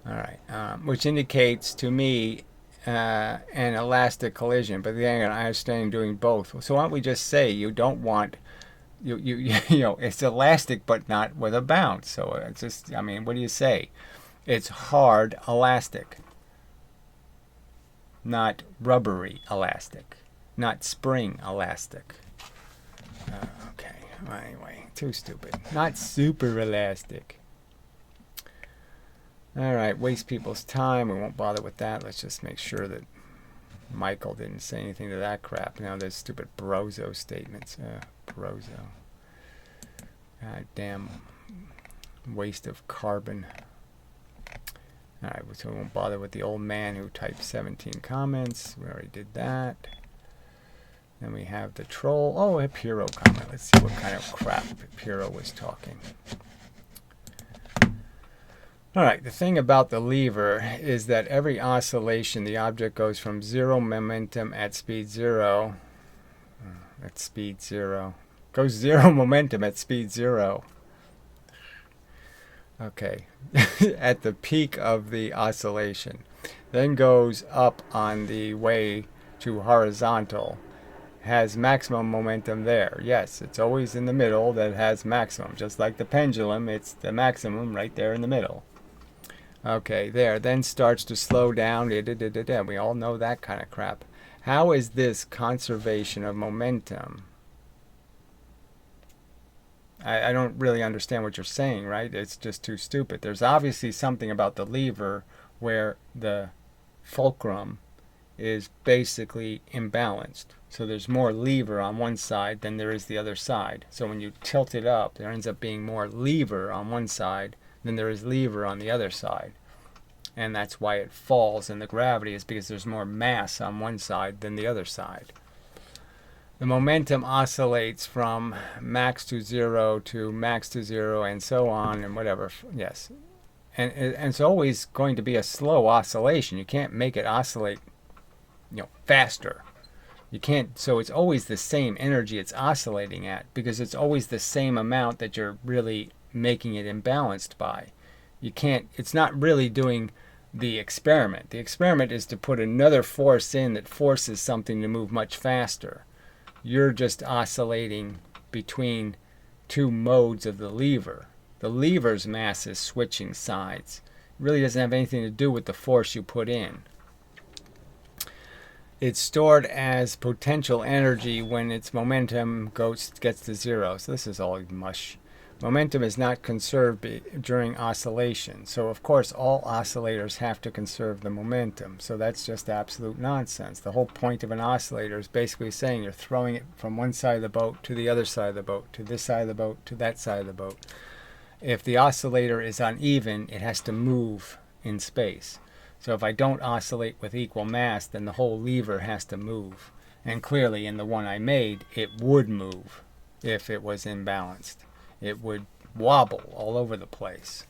All right, which indicates to me an elastic collision, but then I understand doing both. So why don't we just say you don't want... it's elastic, but not with a bounce. So it's just, I mean, what do you say? It's hard elastic, not rubbery elastic, not spring elastic. Okay, well, anyway, too stupid. Not super elastic. All right, waste people's time. We won't bother with that. Let's just make sure that Michael didn't say anything to that crap. You know, those stupid Brozo statements. Brozo. God damn waste of carbon. All right, so we won't bother with the old man who typed 17 comments. We already did that. Then we have the troll. Oh, a Piro comment. Let's see what kind of crap Piro was talking. All right, the thing about the lever is that every oscillation, the object goes from zero momentum at speed zero. Goes zero momentum at speed zero. Okay, at the peak of the oscillation. Then goes up on the way to horizontal. Has maximum momentum there. Yes, it's always in the middle that has maximum. Just like the pendulum, it's the maximum right there in the middle. Okay, there. Then starts to slow down. We all know that kind of crap. How is this conservation of momentum? I don't really understand what you're saying, right? It's just too stupid. There's obviously something about the lever where the fulcrum is basically imbalanced. So there's more lever on one side than there is the other side. So when you tilt it up, there ends up being more lever on one side than there is lever on the other side. And that's why it falls in the gravity, is because there's more mass on one side than the other side. The momentum oscillates from max to zero to max to zero and so on and whatever. Yes. And it's always going to be a slow oscillation. You can't make it oscillate, faster. You can't, so it's always the same energy it's oscillating at, because it's always the same amount that you're really making it imbalanced by. You can't, it's not really doing the experiment. The experiment is to put another force in that forces something to move much faster. You're just oscillating between two modes of the lever. The lever's mass is switching sides. It really doesn't have anything to do with the force you put in. It's stored as potential energy when its momentum gets to zero. So this is all mush. Momentum is not conserved during oscillation. So of course all oscillators have to conserve the momentum. So that's just absolute nonsense. The whole point of an oscillator is basically saying you're throwing it from one side of the boat to the other side of the boat, to this side of the boat, to that side of the boat. If the oscillator is uneven, it has to move in space. So if I don't oscillate with equal mass, then the whole lever has to move. And clearly in the one I made, it would move if it was imbalanced. It would wobble all over the place.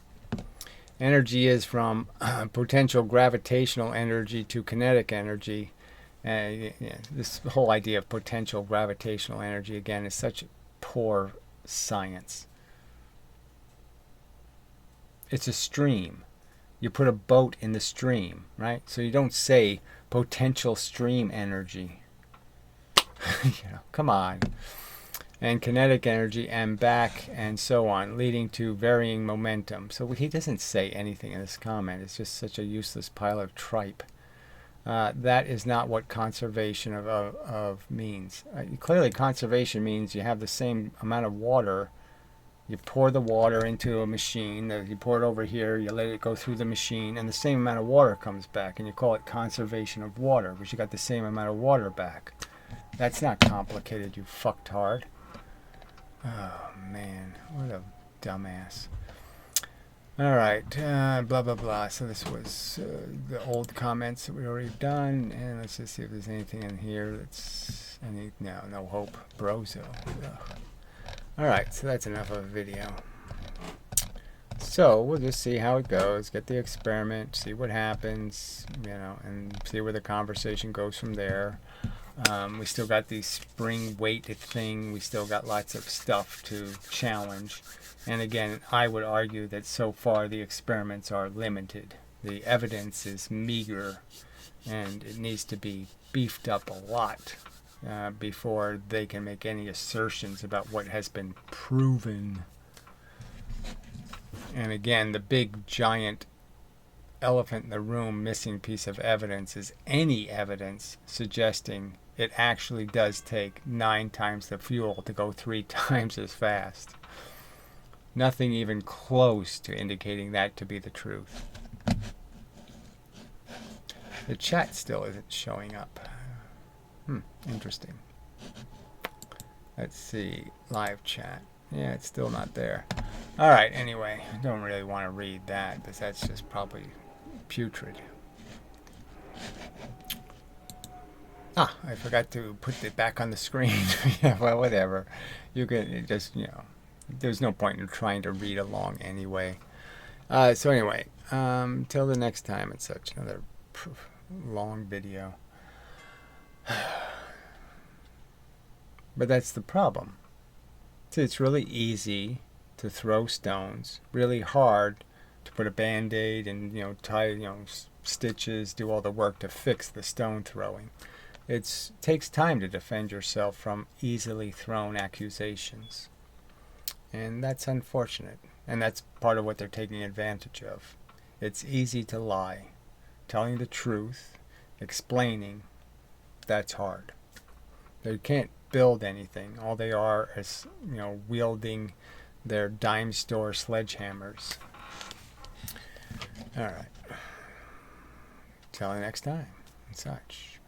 Energy is from potential gravitational energy to kinetic energy. This whole idea of potential gravitational energy, again, is such poor science. It's a stream. You put a boat in the stream, right? So you don't say potential stream energy. Come on. And kinetic energy and back and so on, leading to varying momentum. So he doesn't say anything in this comment. It's just such a useless pile of tripe. That is not what conservation of means. Clearly conservation means you have the same amount of water. You pour the water into a machine. You pour it over here. You let it go through the machine. And the same amount of water comes back. And you call it conservation of water, because you got the same amount of water back. That's not complicated, you fucktard. Oh, man. What a dumbass. All right. Blah, blah, blah. So this was the old comments that we already done. And let's just see if there's anything in here that's any... No hope. Brozo. Ugh. All right. So that's enough of a video. So we'll just see how it goes. Get the experiment. See what happens. And see where the conversation goes from there. We still got the spring weight thing. We still got lots of stuff to challenge. And again, I would argue that so far the experiments are limited. The evidence is meager, and it needs to be beefed up a lot before they can make any assertions about what has been proven. And again, the big giant elephant in the room missing piece of evidence is any evidence suggesting it actually does take 9 times the fuel to go 3 times as fast. Nothing even close to indicating that to be the truth. The chat still isn't showing up. Interesting. Let's see. Live chat. Yeah, it's still not there. All right, anyway, I don't really want to read that because that's just probably putrid. Ah, I forgot to put it back on the screen. Yeah, well, whatever. You can just, there's no point in trying to read along anyway. So anyway, till the next time, it's such another long video. But that's the problem. See, it's really easy to throw stones, really hard to put a band-aid and, tie, stitches, do all the work to fix the stone throwing. It takes time to defend yourself from easily thrown accusations. And that's unfortunate. And that's part of what they're taking advantage of. It's easy to lie. Telling the truth, explaining, that's hard. They can't build anything. All they are is, wielding their dime store sledgehammers. All right. Till next time and such.